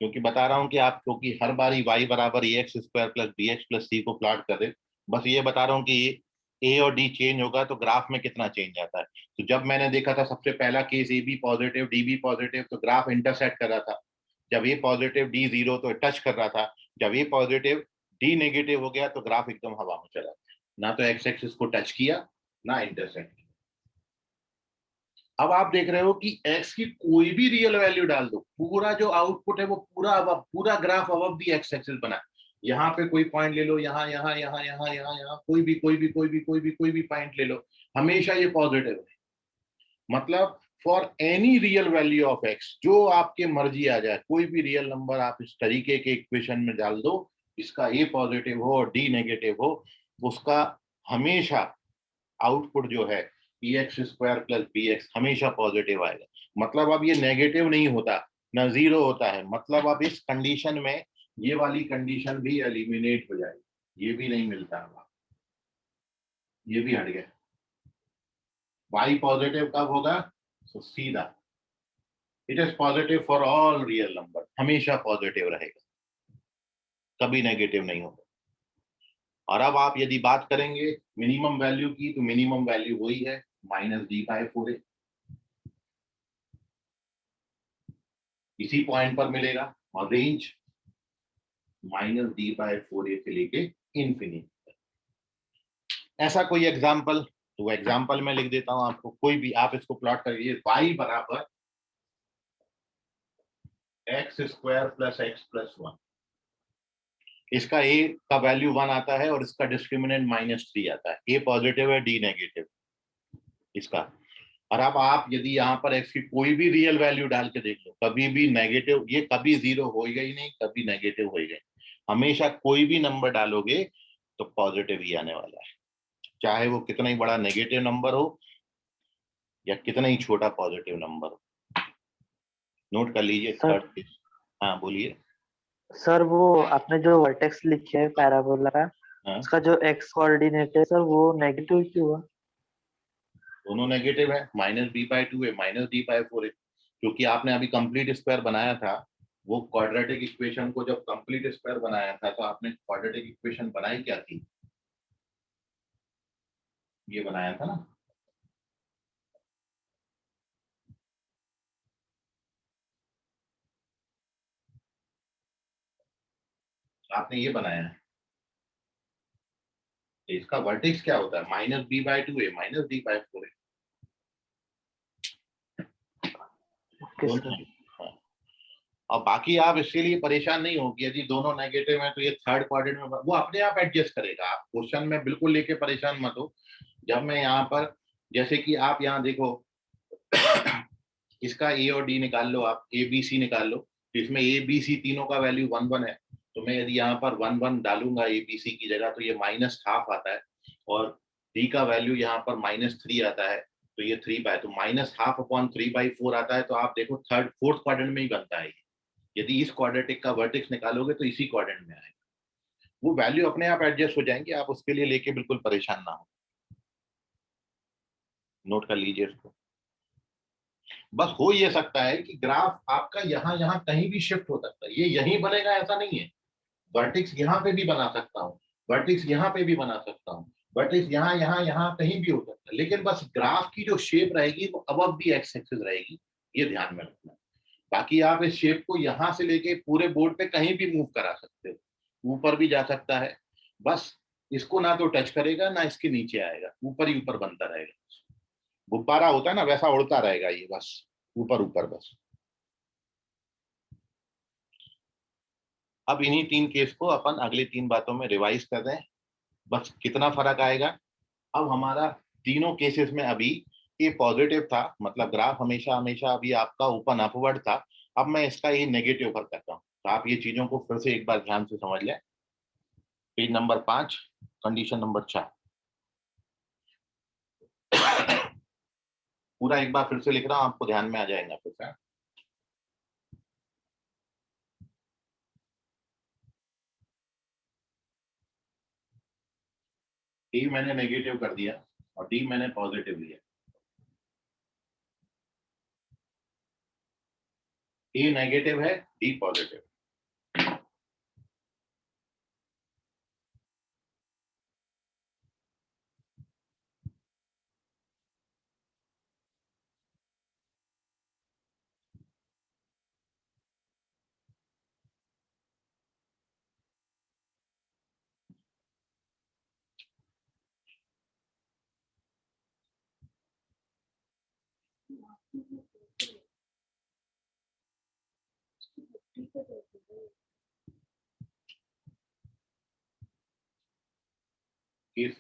Speaker 1: क्योंकि बता रहा हूं कि आप क्योंकि हर बारी y = ax² + bx + c को प्लॉट कर दे, बस ये बता रहा हूं कि ए और डी चेंज होगा तो ग्राफ में कितना चेंज आता है। तो जब मैंने देखा था सबसे पहला case a be positive D be positive, तो ग्राफ इंटरसेक्ट कर रहा था। जब ए पॉजिटिव डी जीरो तो टच कर रहा था। जब ए पॉजिटिव डी नेगेटिव हो गया तो ग्राफ एकदम हवा में चला गया, ना तो एक्स एक्सिस को टच किया ना इंटरसेक्ट किया। अब आप देख रहे हो कि एक्स की कोई भी रियल वैल्यू डाल दो, पूरा जो आउटपुट है वो पूरा graph above the x axis बना। यहाँ पे कोई पॉइंट ले लो, यहाँ यहाँ यहाँ यहाँ यहाँ यहाँ कोई भी पॉइंट ले लो, हमेशा ये पॉजिटिव है। मतलब for any real value of x, जो आपके मर्जी आ जाए, कोई भी रियल नंबर आप इस तरीके के इक्वेशन में डाल दो, इसका ए पॉजिटिव हो और डी नेगेटिव हो, उसका हमेशा आउटपुट जो है p x square plus b x हमेशा पॉजिटिव आएगा। मतलब अब ये नेगेटिव नहीं होता, ना जीरो होता है। मतलब अब इस कंडीशन में ये वाली कंडीशन भी एलिमिनेट हो जाएगी, ये भी नहीं मिलता, ये भी हट गया। y पॉजिटिव कब होगा? तो सीधा it is positive for all real number, हमेशा पॉजिटिव रहेगा, कभी नेगेटिव नहीं होगा। और अब आप यदि बात करेंगे मिनिमम वैल्यू की, तो मिनिमम वैल्यू वही है माइनस डी बाय 4a, इसी पॉइंट पर मिलेगा। और range minus D bye 4a से लेके इंफिनिटी। ऐसा कोई एग्जाम्पल, तो एग्जाम्पल में लिख देता हूं आपको, कोई भी आप इसको प्लॉट करिए, y बराबर x square plus x plus 1, इसका a का वैल्यू 1 आता है और इसका डिस्क्रिमिनेंट -3 आता है। a पॉजिटिव है, d नेगेटिव इसका। और अब आप यदि यहाँ पर x की कोई भी रियल वैल्यू डाल के देख लो, कभी भी नेगेटिव, ये कभी जीरो होएगा ही नहीं, कभी नेगेटिव होएगा। हमेशा कोई भी नंबर डालोगे तो पॉजिटिव ही आने वाला है, चाहे वो कितना ही बड़ा नेगेटिव नंबर हो या कितना ही छोटा पॉजिटिव नंबर हो। नोट कर लीजिए थर्ड केस। हाँ बोलिए
Speaker 4: सर, वो आपने जो वर्टेक्स लिखे है पैराबोला का,
Speaker 1: हाँ?
Speaker 4: उसका जो एक्स कोऑर्डिनेट है सर, वो नेगेटिव क्यों हुआ?
Speaker 1: दोनों नेगेटिव है, -b/2 है, -d/4 है। क्योंकि आपने अभी कंप्लीट स्क्वायर बनाया था, वो क्वाड्रेटिक इक्वेशन को जब कंप्लीट स्क्वायर बनाया था तो आपने क्वाड्रेटिक इक्वेशन बनाई क्या थी? ये बनाया था ना, आपने ये बनाया है। इसका वर्टेक्स क्या होता है? -b/2 है, -d/4 है। दोनों है। हाँ। और बाकी आप इसके लिए परेशान नहीं हो कि यदि दोनों नेगेटिव हैं तो ये थर्ड क्वाड्रेंट में वो अपने आप एडजस्ट करेगा। आप क्वेश्चन में बिल्कुल लेके परेशान मत हो। जब मैं यहाँ पर, जैसे कि आप यहाँ देखो इसका ए और डी निकाल लो, आप ए बी सी निकाल लो, तो इसमें ए बी सी तीनों का वैल्यू 1 1 है। तो मैं यदि यहाँ पर 1 1 डालूंगा ए बी सी की जगह, तो ये -12 आता है। और डी का वैल्यू यहाँ पर -3 आता है, तो ये 3 तो -12/3/4 आता है। तो आप देखो थर्ड फोर्थ क्वाड्रेंट में ही बनता है। यदि इस क्वाड्रेटिक का वर्टेक्स निकालोगे तो इसी क्वाड्रेंट में आएगा। वो वैल्यू अपने आप एडजस्ट हो जाएंगे, आप उसके लिए लेके बिल्कुल परेशान ना हो। नोट कर लीजिए इसको। बस हो ये सकता है कि ग्राफ आपका यहाँ यहाँ कहीं भी शिफ्ट हो सकता है, ये यहीं बनेगा ऐसा नहीं है। वर्टेक्स यहाँ पे भी बना सकता हूँ, वर्टेक्स यहाँ पे भी बना सकता हूँ, वर्टेक्स यहाँ यहाँ यहाँ कहीं भी हो सकता है, लेकिन बस ग्राफ की जो शेप रहेगी वो अबव दी एक्स एक्सिस रहेगी, ये ध्यान में रखना। बाकी आप इस शेप को यहाँ से लेके पूरे बोर्ड पे कहीं भी मूव करा सकते हो, ऊपर भी जा सकता है। बस इसको ना तो टच करेगा ना इसके नीचे आएगा, ऊपर ही ऊपर बनता रहेगा। गुब्बारा होता है ना, वैसा उड़ता रहेगा ये, बस ऊपर ऊपर बस। अब इन्हीं 3 केस को अपन अगले 3 बातों में रिवाइज कर रहे हैं। बस कितना फर्क आएगा, अब हमारा तीनों केसेस में अभी ये पॉजिटिव था, मतलब ग्राफ हमेशा हमेशा अभी आपका ओपन अपवर्ड था। अब मैं इसका ये नेगेटिव पर करता हूँ, तो आप ये चीजों को फिर से एक बार ध्यान से समझ लें। पेज नंबर 5, कंडीशन नंबर 4, पूरा एक बार फिर से लिख रहा हूँ, आपको ध्यान में आ जाएगा फिर से। ए मैंने नेगेटिव कर दिया और डी मैंने पॉजिटिव लिया। ए नेगेटिव है, D positive. Case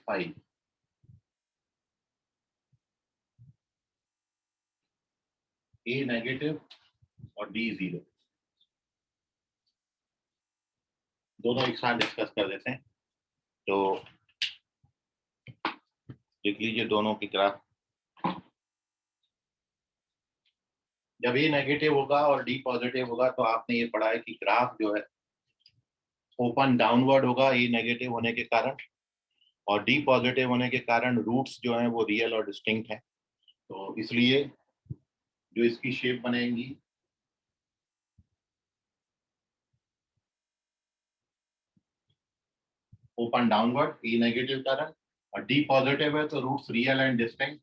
Speaker 1: 5 A negative और D 0, दोनों एक साथ डिस्कस कर देते हैं। तो देख लीजिए दोनों की ग्राफ। जब A नेगेटिव होगा और D पॉजिटिव होगा तो आपने ये पढ़ा है कि ग्राफ जो है ओपन डाउनवर्ड होगा A नेगेटिव होने के कारण, और D पॉजिटिव होने के कारण रूट्स जो हैं वो रियल और डिस्टिंक्ट हैं। तो इसलिए जो इसकी शेप बनेगी ओपन डाउनवर्ड, E नेगेटिव कारण, और D पॉजिटिव है तो रूट्स रियल एंड डिस्टिंक्ट।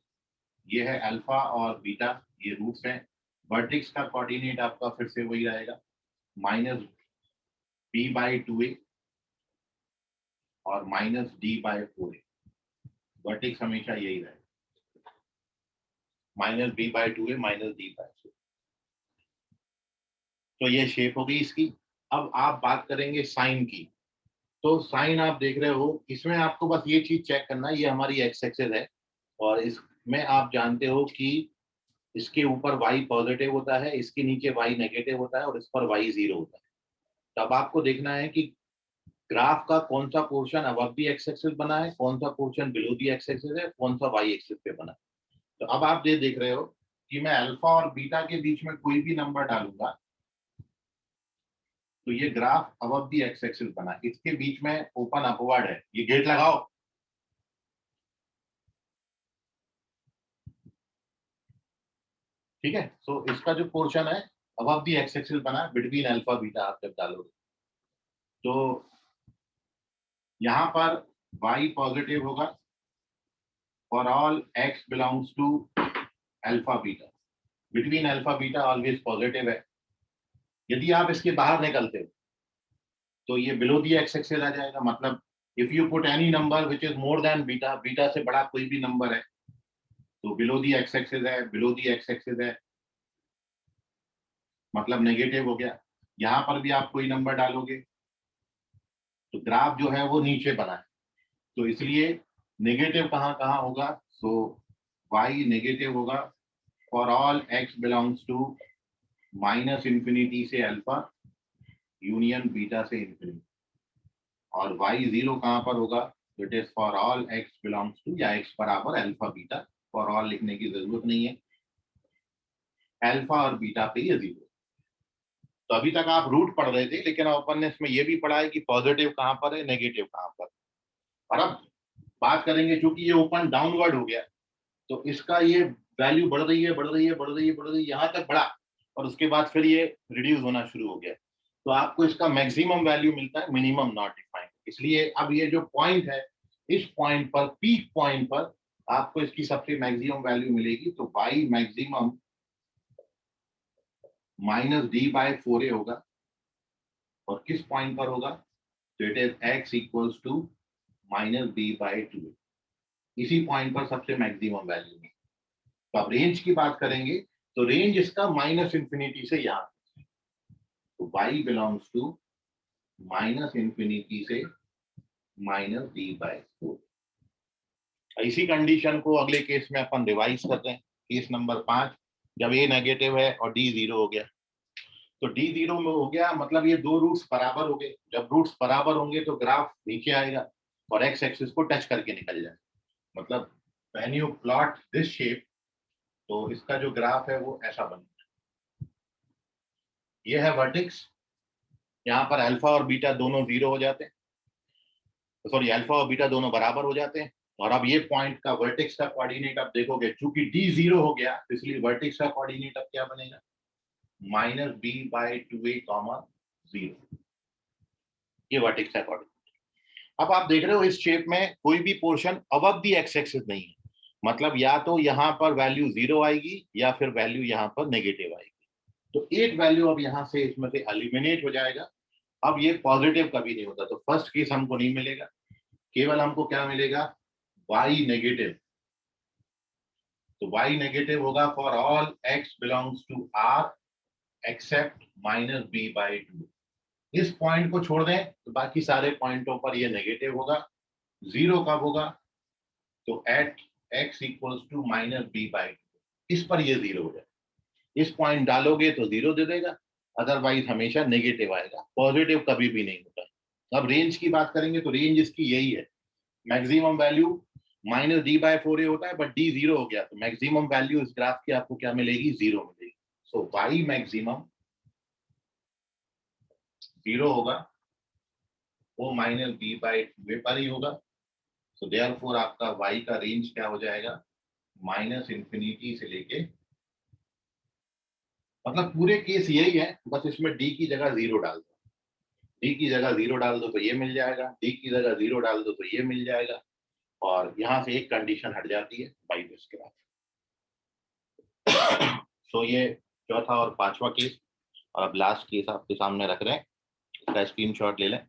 Speaker 1: ये है अल्फा और बीटा, ये रूट्स हैं। वर्टेक्स का कोऑर्डिनेट आपका फिर से वही रहेगा -b/2a और -d/4a। वर्टेक्स हमेशा यही रहेगा, -b/2a -d/4। तो ये शेप होगी इसकी। अब आप बात करेंगे साइन की। तो साइन आप देख रहे हो, इसमें आपको बस ये चीज चेक करना है, ये हमारी एक्स एक्सिस है और इसमें आप जानते हो कि इसके ऊपर y पॉजिटिव होता है, इसके नीचे y नेगेटिव होता है और इस पर y 0 होता है। तब आपको देखना है कि ग्राफ का कौन सा portion above the x axis बना है, कौन सा portion below the x axis है, कौन सा y एक्सिस पे बना है। तो अब आप ये देख रहे हो कि मैं अल्फा और बीटा के बीच में कोई भी नंबर डालूंगा तो ये graph above the x axis बना, इसके बीच में ओपन अपवर्ड है। ये गेट लगाओ, ठीक है। सो इसका जो पोर्शन है अबव दी एक्स एक्सिस बना बिटवीन अल्फा बीटा, आप जब डालोगे तो यहाँ पर y पॉजिटिव होगा for all x belongs to alpha beta. Between alpha beta always positive है। यदि आप इसके बाहर निकलते हो तो ये बिलो दी एक्स एक्सिस आ जाएगा। मतलब if you put any number which is more than beta, beta से बड़ा कोई भी नंबर है तो बिलो दी एक्स एक्सिस है, बिलो दी एक्स एक्सिस है मतलब नेगेटिव हो गया। यहाँ पर भी आप कोई नंबर डालोगे तो ग्राफ जो है वो नीचे बना है, तो इसलिए नेगेटिव कहाँ कहाँ होगा। सो y नेगेटिव होगा for all x belongs to -infinity से अल्फा यूनियन बीटा से इंफिनिटी, और y 0 कहाँ पर होगा, it is for all x belongs to या x बराबर अल्फा बीटा। फॉर ऑल लिखने की जरूरत नहीं है, अल्फा और बीटा पे ये 0। तो अभी तक आप रूट पढ़ रहे थे, लेकिन अपन ने इसमें ये भी पढ़ा है कि पॉजिटिव कहाँ पर है, नेगेटिव कहाँ पर। और अब बात करेंगे, चूंकि ये ओपन डाउनवर्ड हो गया तो इसका ये वैल्यू बढ़ रही है, बढ़ रही है, बढ़ रही है, बढ़ रही है, यहाँ तक बढ़ा और उसके बाद फिर ये रिड्यूस होना शुरू हो गया। तो आपको इसका मैक्सिमम वैल्यू मिलता है, मिनिमम नॉट डिफाइंड। इसलिए अब ये जो पॉइंट है, इस पॉइंट पर, पीक पॉइंट पर आपको इसकी सबसे मैक्सिमम वैल्यू मिलेगी। तो y मैक्सिमम -d/4a होगा, और किस पॉइंट पर होगा, तो it is x equals to -b/2a। इसी पॉइंट पर सबसे मैक्सिमम वैल्यू है। तो अब रेंज की बात करेंगे तो रेंज इसका -इंफिनिटी से यहाँ, तो y बिलोंग्स टू -इंफिनिटी से -d/4। इसी कंडीशन को अगले केस में अपन रिवाइज करते हैं। केस नंबर 5, जब a नेगेटिव है और d 0 हो गया, तो d 0 में हो गया मतलब ये दो रूट्स बराबर हो गए। जब रूट्स बराबर होंगे तो ग्राफ नीचे आएगा और x एक्सिस को टच करके निकल जाएगा। मतलब when you plot this shape तो इसका जो ग्राफ है वो ऐसा बनेगा। ये है वर्टेक्स, यहाँ पर अल्फा और बीटा दोनों 0 हो जाते हैं, सॉरी अल्फा और बीटा दोनों बराबर हो जाते हैं। और अब ये पॉइंट का वर्टेक्स का कोऑर्डिनेट आप देखोगे, चूंकि d 0 हो गया इसलिए वर्टेक्स का कोऑर्डिनेट अब क्या बनेगा, -b/2a, 0। ये वर्टेक्स का कोऑर्डिनेट। अब आप देख रहे हो इस शेप में कोई भी portion above the x axis नहीं है, मतलब या तो यहाँ पर वैल्यू 0 आएगी या फिर वैल्यू यहाँ पर नेगेटिव आएगी। तो एक वैल्यू अब यहाँ से इसमें से एलिमिनेट हो जाएगा। अब ये पॉजिटिव कभी नहीं होता, तो फर्स्ट केस हमको नहीं मिलेगा, केवल हमको क्या मिलेगा, y नेगेटिव तो y नेगेटिव होगा for all x belongs to r except -b/2। इस पॉइंट को छोड़ दें तो बाकी सारे पॉइंटों पर ये नेगेटिव होगा। जीरो कब होगा? तो eight x equals to -b/2, इस पर ये जीरो हो जाए। इस पॉइंट डालोगे तो जीरो दे देगा, अदरवाइज हमेशा नेगेटिव आएगा, पॉजिटिव कभी भी नहीं होता। अब रेंज की बात करेंगे तो रेंज इसकी यही है, मैक्सिमम वैल्यू -d/4a होता है, बट d जीरो हो गया तो मैक्सिमम वैल्यू इस ग्राफ की आपको क्या मिलेगी? जीरो मिलेगी। सो y मैक्सिमम जीरो होगा, वो -b/2a पर ही होगा। सो देयरफॉर आपका y का रेंज क्या हो जाएगा? -इंफिनिटी से लेके, मतलब पूरे केस यही है, बस इसमें d की जगह जीरो डाल दो, d की जगह जीरो डाल दो तो ये मिल जाएगा, d की जगह जीरो डाल दो तो ये मिल जाएगा, और यहां से एक कंडीशन हट जाती है बाई दिस ग्राफ। सो ये चौथा और पांचवा केस, और अब लास्ट केस आपके सामने रख रहे हैं, इसका स्क्रीनशॉट ले लें।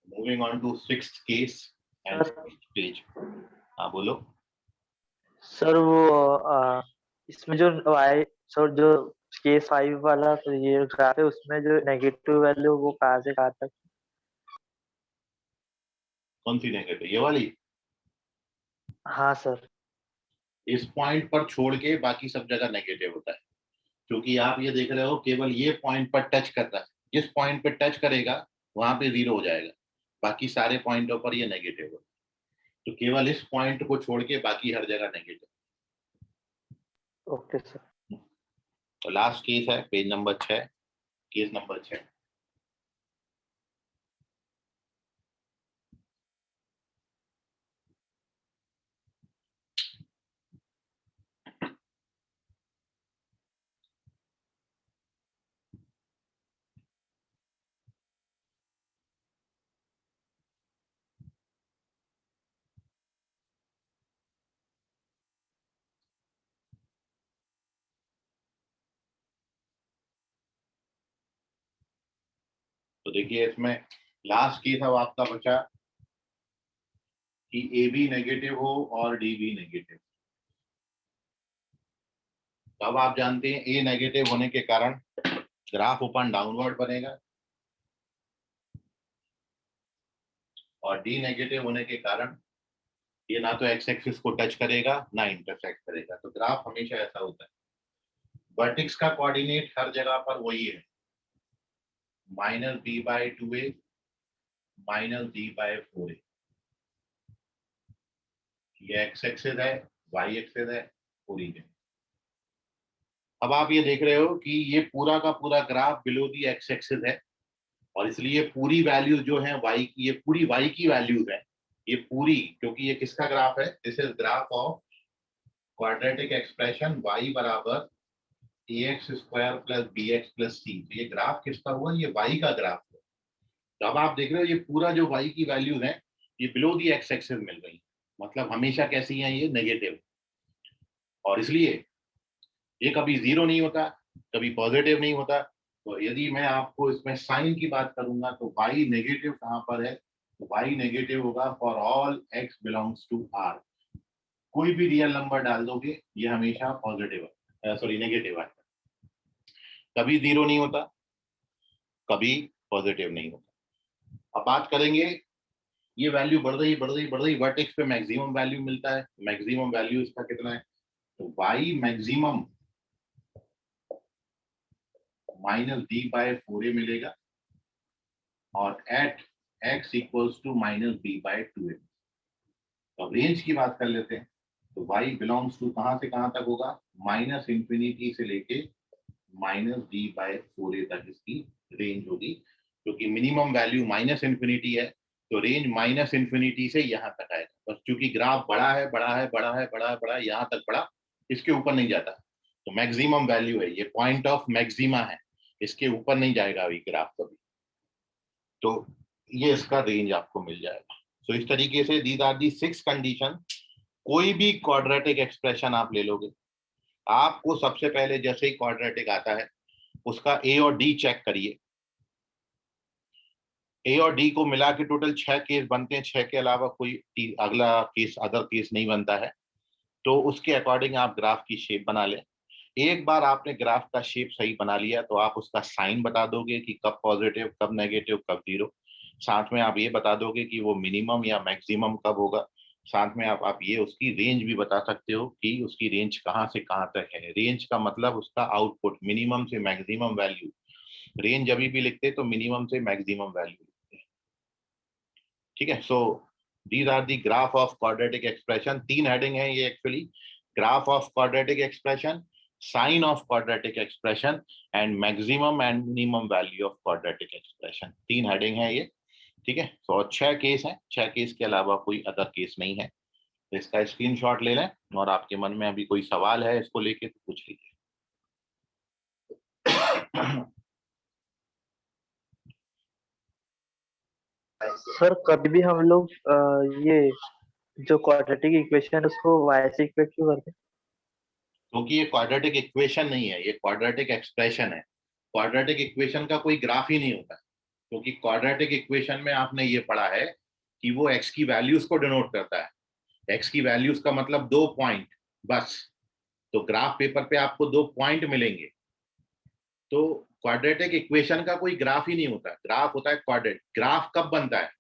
Speaker 1: Moving on to sixth case and stage. हाँ बोलो।
Speaker 4: सर वो इसमें जो y सर जो K5 वाला तो ये ग्राफ है, उसमें जो नेगेटिव वैल्यू वो कहाँ से कहाँ तक?
Speaker 1: कौन सी नेगेटिव? ये वाली?
Speaker 4: हाँ सर।
Speaker 1: इस पॉइंट पर छोड़ के बाकी सब जगह नेगेटिव होता है, क्योंकि आप ये देख रहे हो केवल ये पॉइंट पर टच कर रहा है, जिस पॉइंट पर टच करेगा वहां पे जीरो हो जाएगा, बाकी सारे पॉइंटों पर ये नेगेटिव होगा। तो केवल इस पॉइंट को छोड़ के बाकी हर जगह नेगेटिव।
Speaker 4: Okay sir.
Speaker 1: तो लास्ट केस है पेज नंबर 6, केस नंबर 6। तो देखिए इसमें लास्ट केस अब आपका बचा कि ए बी नेगेटिव हो और डी बी नेगेटिव। तो अब आप जानते हैं ए नेगेटिव होने के कारण ग्राफ ऊपर डाउनवर्ड बनेगा, और डी नेगेटिव होने के कारण ये ना तो एक्स एक्सिस को टच करेगा ना इंटरसेक्ट करेगा। तो ग्राफ हमेशा ऐसा होता है। वर्टेक्स का कोऑर्डिनेट हर जगह पर वही है, -b/2a -d/4a। ये एक्स एक्सिस है, वाई एक्सिस है, ओरिजिन। अब आप ये देख रहे हो कि ये पूरा का पूरा graph below the x axis है, और इसलिए पूरी वैल्यू जो है वाई की, ये पूरी वाई की वैल्यूज है, ये पूरी, क्योंकि ये किसका ग्राफ है? This is graph of quadratic expression y बराबर ax² plus bx plus c। तो ये ग्राफ किसका हुआ? ये y का ग्राफ है। तो अब आप देख रहे हो ये पूरा जो y की वैल्यूज है ये बिलो दी एक्स एक्सिस मिल गई, मतलब हमेशा कैसी है? ये नेगेटिव। और इसलिए ये कभी जीरो नहीं होता, कभी पॉजिटिव नहीं होता। तो यदि मैं आपको इसमें साइन की बात करूंगा तो y नेगेटिव कहाँ पर है? तो y नेगेटिव होगा for all x belongs to r। कोई भी रियल नंबर डाल दोगे ये हमेशा पॉजिटिव है, सॉरी नेगेटिव है, कभी जीरो नहीं होता, कभी पॉजिटिव नहीं होता। अब बात करेंगे, ये वैल्यू बढ़ रही बढ़ रही बढ़ रही, वर्टेक्स पे मैक्सिमम वैल्यू मिलता है। मैक्सिमम वैल्यू इसका कितना है? तो y मैक्सिमम -d/4a मिलेगा, और eight x equals to -b/2a। तो रेंज की बात कर लेते हैं, तो y बिलोंग्स टू कहां से कहां तक होगा? -इंफिनिटी से लेके -d/4a तक इसकी रेंज होगी, क्योंकि मिनिमम वैल्यू -इंफिनिटी है, तो रेंज -इंफिनिटी से यहाँ तक आएगा। बस क्योंकि ग्राफ बड़ा है बड़ा है बड़ा है बड़ा है बड़ा है, यहाँ तक बड़ा, इसके ऊपर नहीं जाता। तो मैक्सिमम वैल्यू है, ये पॉइंट ऑफ मैक्सिमा है, इसके ऊपर नहीं जाएगा अभी ग्राफ कभी। तो ये इसका रेंज आपको मिल जाएगा। तो इस तरीके से दीज आर दी 6 कंडीशन। कोई भी क्वाड्रेटिक एक्सप्रेशन आप ले लोगे, आपको सबसे पहले जैसे ही क्वाड्रेटिक आता है उसका ए और डी चेक करिए। ए और डी को मिला के टोटल 6 केस बनते हैं, 6 के अलावा कोई अगला केस अदर केस नहीं बनता है। तो उसके अकॉर्डिंग आप ग्राफ की शेप बना लें। एक बार आपने ग्राफ का शेप सही बना लिया तो आप उसका साइन बता दोगे कि कब पॉजिटिव, कब नेगेटिव, कब जीरो। साथ में आप ये बता दोगे कि वो मिनिमम या मैक्सिमम कब होगा। साथ में आप ये उसकी रेंज भी बता सकते हो कि उसकी रेंज कहाँ से कहाँ तक है। रेंज का मतलब उसका आउटपुट, मिनिमम से मैक्सिमम वैल्यू। रेंज अभी भी लिखते तो मिनिमम से मैक्सिमम वैल्यू लिखते हैं, ठीक है। So these are the graph of quadratic expression. 3 heading है ये actually, graph of quadratic expression, sign of quadratic expression and maximum and minimum value of quadratic expression. 3 heading है ये, ठीक है। तो 6 केस है, 6 केस के अलावा कोई अदर केस नहीं है। तो इसका स्क्रीनशॉट ले लें और आपके मन में अभी कोई सवाल है इसको लेके तो पूछ लीजिए।
Speaker 4: सर कभी भी हम लोग ये जो क्वाड्रेटिक इक्वेशन उसको y से इक्वेट क्यों करते हैं?
Speaker 1: क्योंकि ये क्वाड्रेटिक इक्वेशन नहीं है, ये क्वाड्रेटिक एक्सप्रेशन है। क्वाड्रेटिक इक्वेशन का कोई ग्राफ ही नहीं होता, क्योंकि क्वाड्रेटिक इक्वेशन में आपने ये पढ़ा है कि वो x की वैल्यूज को डिनोट करता है। x की वैल्यूज का मतलब 2 पॉइंट बस। तो ग्राफ पेपर पे आपको 2 पॉइंट मिलेंगे। तो क्वाड्रेटिक इक्वेशन का कोई ग्राफ ही नहीं होता, ग्राफ होता है क्वाड्रेट। ग्राफ कब बनता है?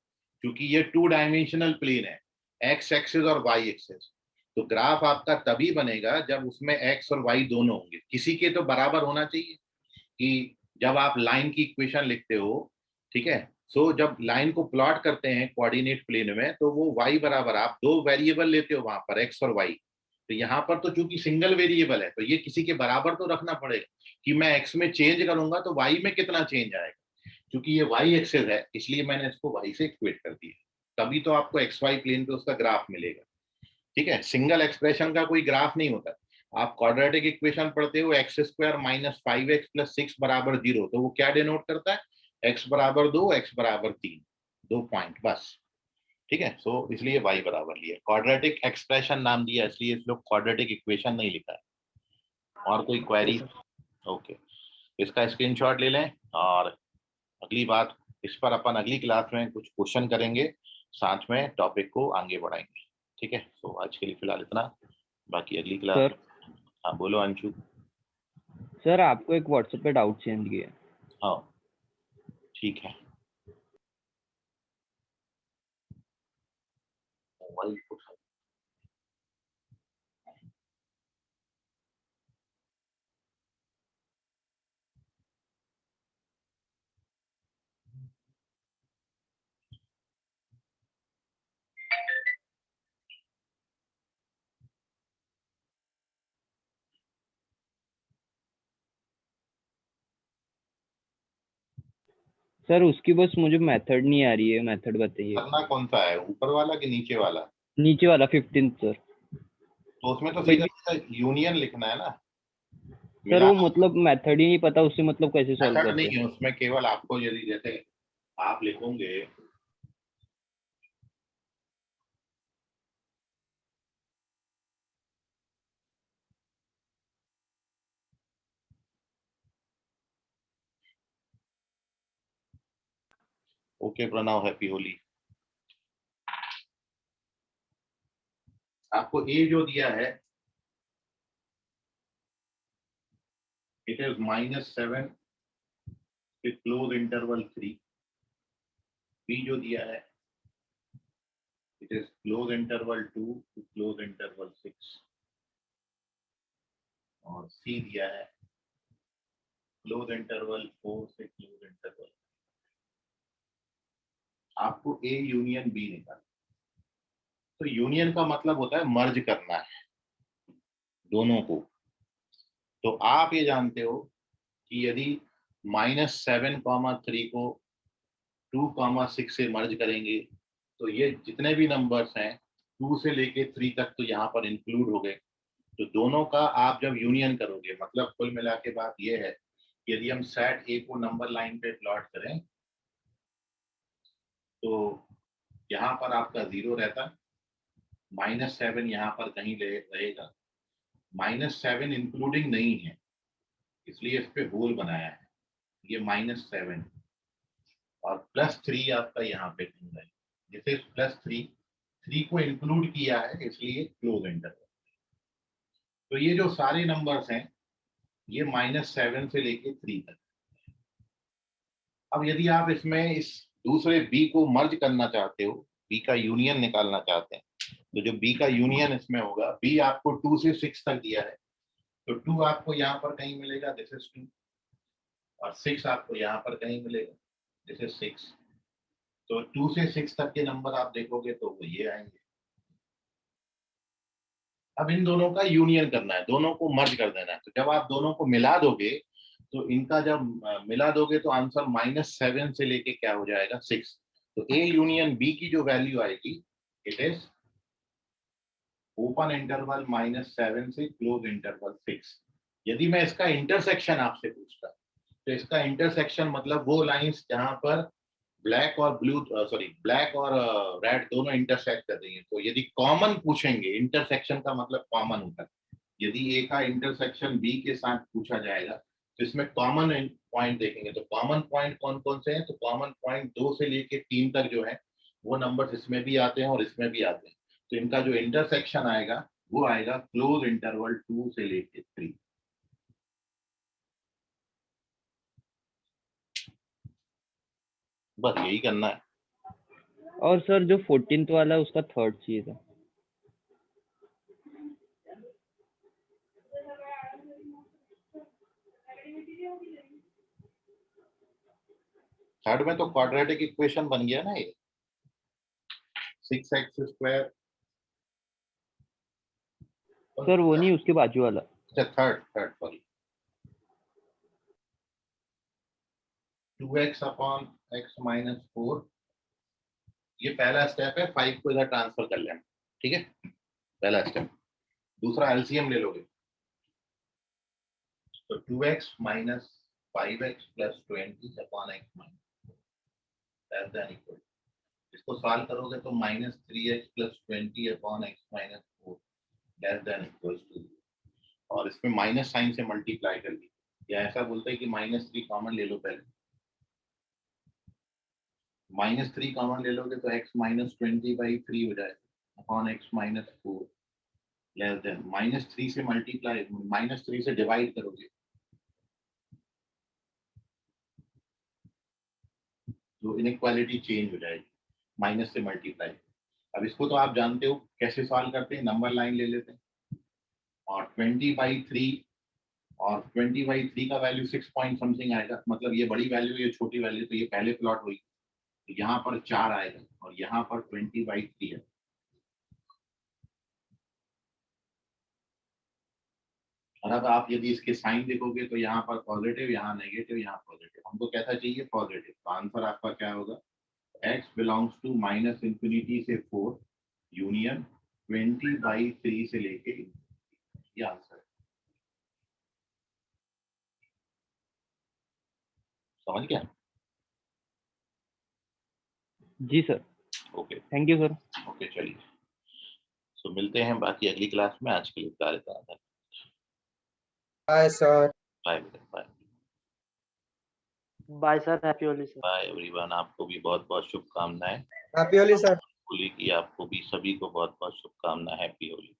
Speaker 1: क्योंकि ये 2 डायमेंशनल प्लेन है, एक्स एक्सिस और वाई एक्सिस। तो ग्राफ आपका तभी बनेगा जब उसमें एक्स और वाई दोनों होंगे, किसी के तो बराबर होना चाहिए। कि जब आप लाइन की इक्वेशन लिखते हो, ठीक है, सो जब लाइन को प्लॉट करते हैं कोऑर्डिनेट प्लेन में तो वो y बराबर, आप 2 वेरिएबल लेते हो वहां पर, x और y। तो यहाँ पर तो चूंकि सिंगल वेरिएबल है तो ये किसी के बराबर तो रखना पड़ेगा कि मैं x में चेंज करूंगा तो y में कितना चेंज आएगा। क्योंकि ये y एक्सिस है इसलिए मैंने इसको y से इक्वेट कर दिया, तभी तो आपको xy प्लेन पे उसका ग्राफ मिलेगा, ठीक है। सिंगल एक्सप्रेशन का कोई ग्राफ नहीं होता। आप क्वाड्रेटिक इक्वेशन पढ़ते हो x square minus 5x plus 6 बराबर 0, तो वो क्या डिनोट करता है? x बराबर 2, x बराबर 3, 2 पॉइंट बस, ठीक है। सो इसलिए y बराबर लिया, क्वाड्रेटिक एक्सप्रेशन नाम दिया इसलिए इस लोग क्वाड्रेटिक इक्वेशन नहीं लिखा है। और कोई क्वेरी? ओके, इसका स्क्रीनशॉट ले लें और अगली बात, इस पर अपन अगली क्लास में कुछ क्वेश्चन करेंगे, साथ में टॉपिक को आगे बढ़ाएंगे, ठीक है। तो आज के लिए फिलहाल इतना, बाकी अगली क्लास।
Speaker 5: सर
Speaker 1: हाँ बोलो अंशु।
Speaker 5: सर आपको एक व्हाट्सएप पे डाउट सेंड किया है।
Speaker 1: हाँ ठीक है। मोबाइल को
Speaker 5: सर उसकी बस मुझे मेथड नहीं आ रही है, मेथड बताइए।
Speaker 1: करना कौन सा है, ऊपर वाला कि नीचे वाला?
Speaker 5: नीचे वाला 15 सर।
Speaker 1: तो उसमें तो
Speaker 5: पहले
Speaker 1: सीधा यूनियन लिखना है ना,
Speaker 5: सर वो
Speaker 1: मिलाना।
Speaker 5: मतलब मेथड ही नहीं पता, उससे मतलब कैसे सॉल्व
Speaker 1: मेथड
Speaker 5: करते
Speaker 1: नहीं
Speaker 5: हैं?
Speaker 1: है उसमें, केवल आपको यदि जैसे आप लिखोगे ओके प्रणव हैप्पी होली, आपको ए जो दिया है it is -7 with close interval 3। B जो दिया है it is close interval 2 to close interval 6। और सी दिया है क्लोज इंटरवल 4 से क्लोज इंटरवल। आपको ए यूनियन बी निकालना। तो यूनियन का मतलब होता है मर्ज करना है दोनों को। तो आप ये जानते हो कि यदि -7, 3 को 2, 6 से मर्ज करेंगे तो ये जितने भी नंबर्स हैं 2 से लेके 3 तक तो यहाँ पर इंक्लूड हो गए। तो दोनों का आप जब यूनियन करोगे, मतलब कुल मिला के बात ये है, यदि हम सेट ए को नंबर लाइन पे प्लॉट करें तो यहाँ पर आपका 0 रहता, -7 यहाँ पर कहीं रहेगा। -7 इंक्लूडिंग नहीं है इसलिए इस पे होल बनाया है, ये -7। और +3 आपका यहाँ पे कहीं है। जैसे +3 को इंक्लूड किया है इसलिए क्लोज इंटरवल। तो ये जो सारे नंबर्स हैं ये -7 से लेके 3 तक। अब यदि आप इसमें इस दूसरे b को मर्ज करना चाहते हो, b का यूनियन निकालना चाहते हैं, तो जो b का यूनियन इसमें होगा, b आपको 2 से 6 तक दिया है, तो 2 आपको यहाँ पर कहीं मिलेगा, दिस इज 2, और 6 आपको यहाँ पर कहीं मिलेगा, दिस इज 6। तो 2 से 6 तक के नंबर आप देखोगे तो वो ये आएंगे। अब इन दोनों का यूनियन करना है, दोनों को मर्ज कर देना है। तो जब आप दोनों को मिला दोगे तो इनका जब मिला दोगे तो आंसर -7 से लेके क्या हो जाएगा, 6। तो A यूनियन B की जो वैल्यू आएगी, इट इज ओपन इंटरवल -7 से क्लोज इंटरवल 6। यदि मैं इसका इंटरसेक्शन आपसे पूछता तो इसका इंटरसेक्शन मतलब वो लाइंस जहां पर ब्लैक और ब्लैक और रेड दोनों इंटरसेक्ट कर रही है। तो यदि कॉमन पूछेंगे, इंटरसेक्शन का मतलब कॉमन होता है, यदि ए का इंटरसेक्शन बी के साथ पूछा जाएगा तो इसमें कॉमन पॉइंट देखेंगे। तो कॉमन पॉइंट कौन कौन से हैं, तो कॉमन पॉइंट 2 से लेके 3 तक जो है वो नंबर इसमें भी आते हैं और इसमें भी आते हैं। तो इनका जो इंटरसेक्शन आएगा वो आएगा क्लोज इंटरवल 2 से लेके 3। बस यही करना है।
Speaker 5: और सर जो 14th वाला है उसका थर्ड चीज है।
Speaker 1: थर्ड में तो क्वाड्रेटिक इक्वेशन बन गया ना ये, 6x स्क्वायर।
Speaker 5: सर वो नहीं, उसके बाजू वाला।
Speaker 1: अच्छा third sorry, 2x upon x minus 4। ये पहला स्टेप है, 5 को इधर ट्रांसफर कर लेना, ठीक है, पहला स्टेप। दूसरा एलसीएम ले लोगे तो 2x minus 5x plus 20 upon x minus less than equal. इसको सॉल्व करोगे तो -3x plus 20 upon x minus 4 less than equal to, और इसमें माइनस साइन से मल्टीप्लाई कर दी, या ऐसा बोलते हैं कि -3 कॉमन ले लो पहले। -3 कॉमन ले लोगे तो x माइनस 20/3 हो जाएगा upon x minus 4 less then -3 से मल्टीप्लाई, -3 से डिवाइड करोगे तो इनइक्वालिटी चेंज हो जाएगी, माइनस से मल्टीप्लाई। अब इसको तो आप जानते हो कैसे सॉल्व करते हैं, नंबर लाइन ले लेते हैं और 20/3 और 20/3 का वैल्यू 6 पॉइंट समथिंग आएगा, मतलब ये बड़ी वैल्यू ये छोटी वैल्यू, तो ये पहले प्लॉट हुई, तो यहाँ पर 4 आएगा और यहाँ पर 20/3 है। और अब आप यदि इसके साइन देखोगे तो यहाँ पर पॉजिटिव, यहाँ नेगेटिव, यहाँ पॉजिटिव, हमको कैसा चाहिए, पॉजिटिव। तो आंसर आपका क्या होगा, x बिलोंग्स टू -∞ से 4 यूनियन 20/3 से लेके, ये आंसर है। समझ गया?
Speaker 5: जी sir.
Speaker 1: Okay
Speaker 5: thank you sir.
Speaker 1: Okay, चलिए तो मिलते हैं बाकी अगली क्लास में। आज के लिए बता देता था।
Speaker 2: Bye sir.
Speaker 1: Bye bye
Speaker 4: bye sir, happy Holi sir.
Speaker 1: Bye everyone. आपको भी बहुत बहुत शुभकामनाएं।
Speaker 2: Happy Holi sir.
Speaker 1: होली की आपको भी सभी को बहुत बहुत शुभकामनाएं। हैप्पी होली।